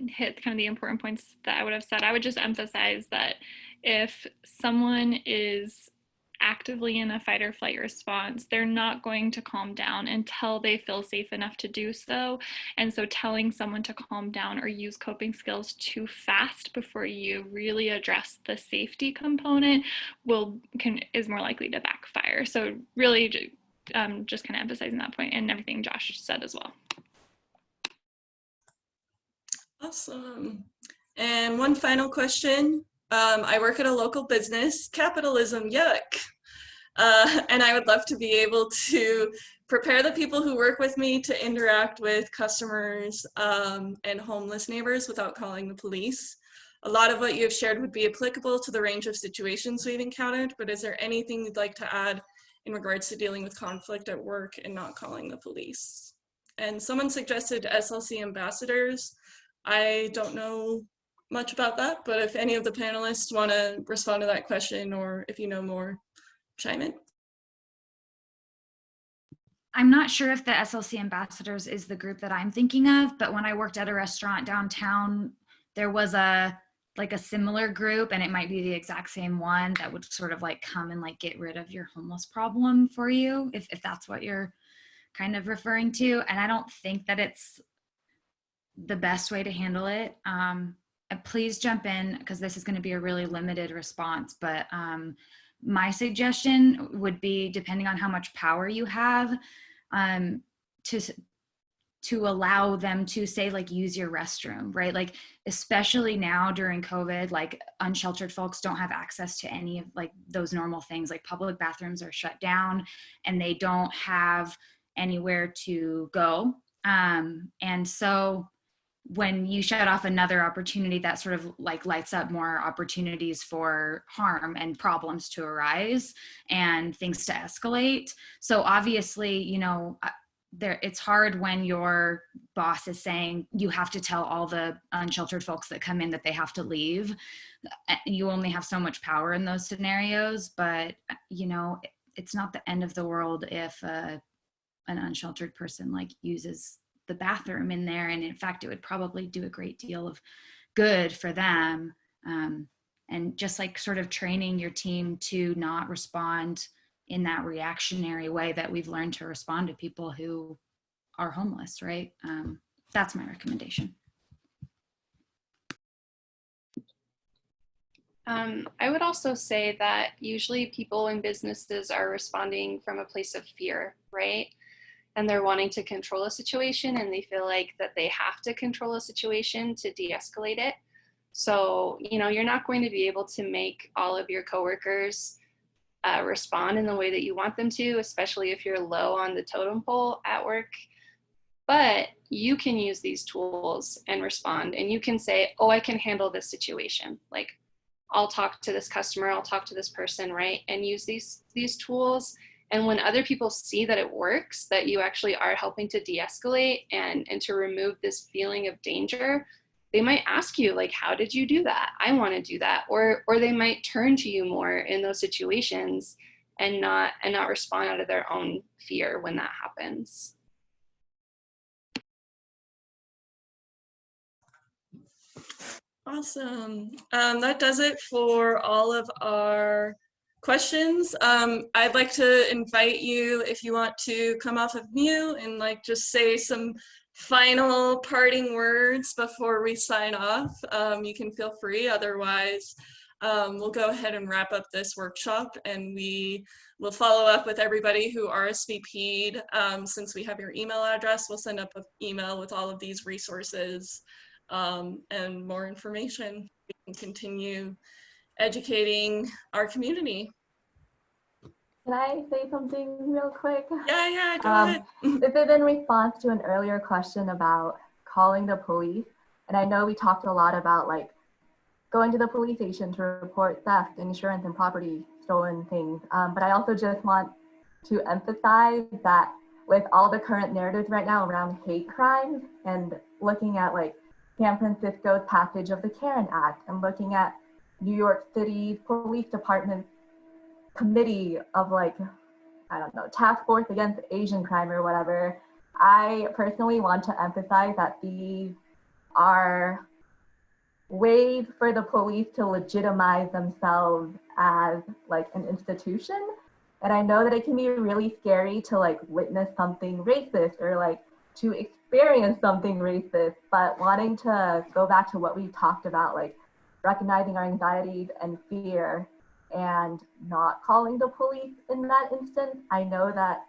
hit kind of the important points that I would have said. I would just emphasize that if someone is actively in a fight or flight response, they're not going to calm down until they feel safe enough to do so. And so telling someone to calm down or use coping skills too fast before you really address the safety component is more likely to backfire. So really just kind of emphasizing that point and everything Josh said as well. Awesome. And one final question. I work at a local business. Capitalism, yuck. And I would love to be able to prepare the people who work with me to interact with customers and homeless neighbors without calling the police. A lot of what you have shared would be applicable to the range of situations we've encountered, but is there anything you'd like to add in regards to dealing with conflict at work and not calling the police? And someone suggested SLC ambassadors. I don't know much about that, but if any of the panelists want to respond to that question, or if you know more, chime in. I'm not sure if the SLC ambassadors is the group that I'm thinking of, but when I worked at a restaurant downtown, there was a similar group, and it might be the exact same one that would sort of like come and like get rid of your homeless problem for you, if that's what you're kind of referring to. And I don't think that it's the best way to handle it. Please jump in, because this is going to be a really limited response, but my suggestion would be, depending on how much power you have, to allow them to say, like, use your restroom, right? Like, especially now during COVID, like unsheltered folks don't have access to any of like those normal things, like public bathrooms are shut down and they don't have anywhere to go. And so when you shut off another opportunity, that sort of like lights up more opportunities for harm and problems to arise and things to escalate. So obviously, you know, it's hard when your boss is saying you have to tell all the unsheltered folks that come in that they have to leave. You only have so much power in those scenarios, but you know, it's not the end of the world if an unsheltered person like uses the bathroom in there, and in fact it would probably do a great deal of good for them. And just like sort of training your team to not respond in that reactionary way that we've learned to respond to people who are homeless, right? That's my recommendation. I would also say that usually people in businesses are responding from a place of fear, right? And they're wanting to control a situation, and they feel like that they have to control a situation to de-escalate it. So, you know, you're not going to be able to make all of your coworkers respond in the way that you want them to, especially if you're low on the totem pole at work. But you can use these tools and respond, and you can say, oh, I can handle this situation. Like, I'll talk to this customer, I'll talk to this person, right? And use these tools. And when other people see that it works, that you actually are helping to de-escalate and to remove this feeling of danger, they might ask you, like, how did you do that? I want to do that. Or they might turn to you more in those situations and not respond out of their own fear when that happens. Awesome. That does it for all of our questions. I'd like to invite you, if you want to come off of mute and like just say some final parting words before we sign off. You can feel free. Otherwise, we'll go ahead and wrap up this workshop, and we will follow up with everybody who RSVP'd. Since we have your email address, we'll send up an email with all of these resources and more information. We can continue educating our community. Can I say something real quick? Yeah, go ahead. This is in response to an earlier question about calling the police. And I know we talked a lot about like going to the police station to report theft, insurance, and property stolen things. But I also just want to emphasize that with all the current narratives right now around hate crimes and looking at like San Francisco's passage of the Karen Act and looking at New York City Police Department's committee of like, I don't know, task force against Asian crime or whatever, I personally want to emphasize that these are ways for the police to legitimize themselves as like an institution. And I know that it can be really scary to like witness something racist or like to experience something racist, but wanting to go back to what we talked about, like recognizing our anxieties and fear and not calling the police in that instance. I know that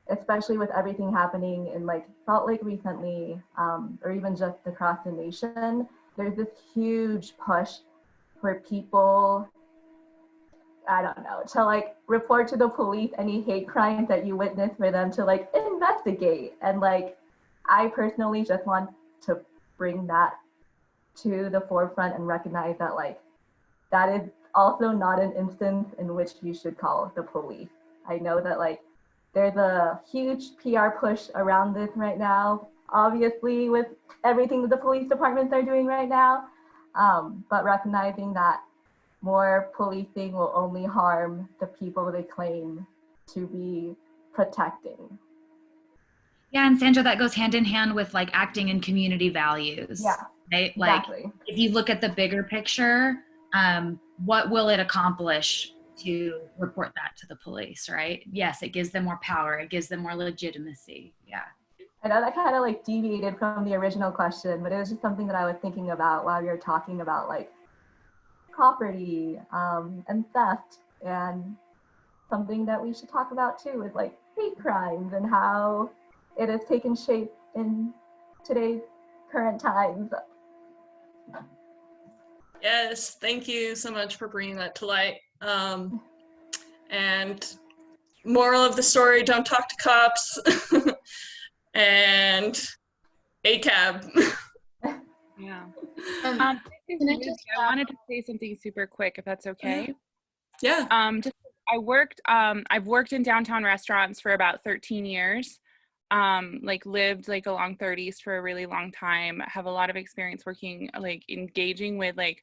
especially with everything happening in like Salt Lake recently, or even just across the nation, there's this huge push for people, I don't know, to like report to the police any hate crimes that you witness, for them to like investigate. And like, I personally just want to bring that to the forefront and recognize that like, that is also not an instance in which you should call the police. I know that like, there's a huge PR push around this right now, obviously with everything that the police departments are doing right now, but recognizing that more policing will only harm the people they claim to be protecting. Yeah, and Sandra, that goes hand in hand with like acting in community values. Yeah, right? exactly. Like if you look at the bigger picture, what will it accomplish to report that to the police, right? Yes, it gives them more power. It gives them more legitimacy. Yeah. I know that kind of like deviated from the original question, but it was just something that I was thinking about while you were talking about like property and theft, and something that we should talk about too is like hate crimes and how it has taken shape in today's current times. Yes, thank you so much for bringing that to light. And moral of the story, don't talk to cops. And ACAB. Yeah. Can I just I wanted to say something super quick, if that's okay. Yeah. I've worked in downtown restaurants for about 13 years. Like lived like along 30s for a really long time, have a lot of experience working, like engaging with like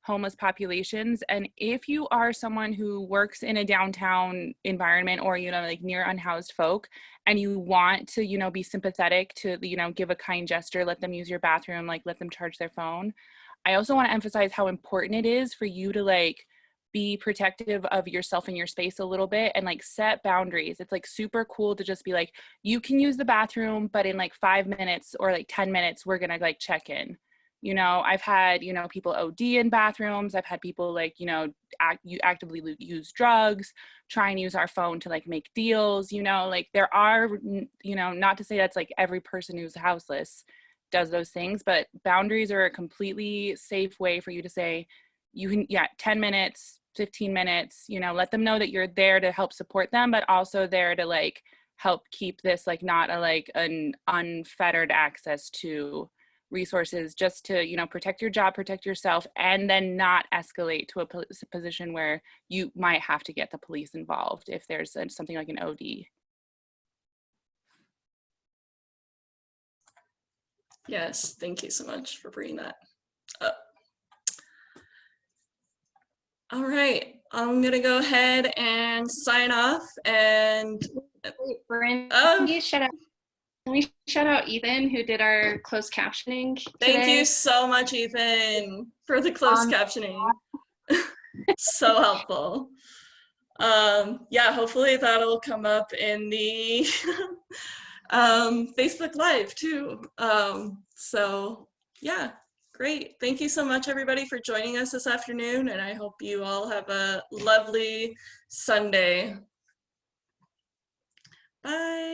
homeless populations. And if you are someone who works in a downtown environment or, you know, like near unhoused folk, and you want to, you know, be sympathetic to, you know, give a kind gesture, let them use your bathroom, like let them charge their phone. I also want to emphasize how important it is for you to like be protective of yourself and your space a little bit and like set boundaries. It's like super cool to just be like, you can use the bathroom, but in like 5 minutes or like 10 minutes, we're gonna like check in. You know, I've had, you know, people OD in bathrooms. I've had people like, you know, actively use drugs, try and use our phone to like make deals, you know, like there are, you know, not to say that's like every person who's houseless does those things, but boundaries are a completely safe way for you to say, you can, 10 minutes, 15 minutes, you know, let them know that you're there to help support them, but also there to like help keep this like not a like an unfettered access to resources, just to, you know, protect your job, protect yourself, and then not escalate to a position where you might have to get the police involved if there's something like an OD. Yes, thank you so much for bringing that up. All right, I'm gonna go ahead and sign off. And Wait, Bryn, oh, can we shout out Ethan, who did our closed captioning thank today? you so much, Ethan, for the closed captioning. So helpful. Yeah, hopefully that'll come up in the Facebook Live too. So yeah, great. Thank you so much, everybody, for joining us this afternoon, and I hope you all have a lovely Sunday. Bye.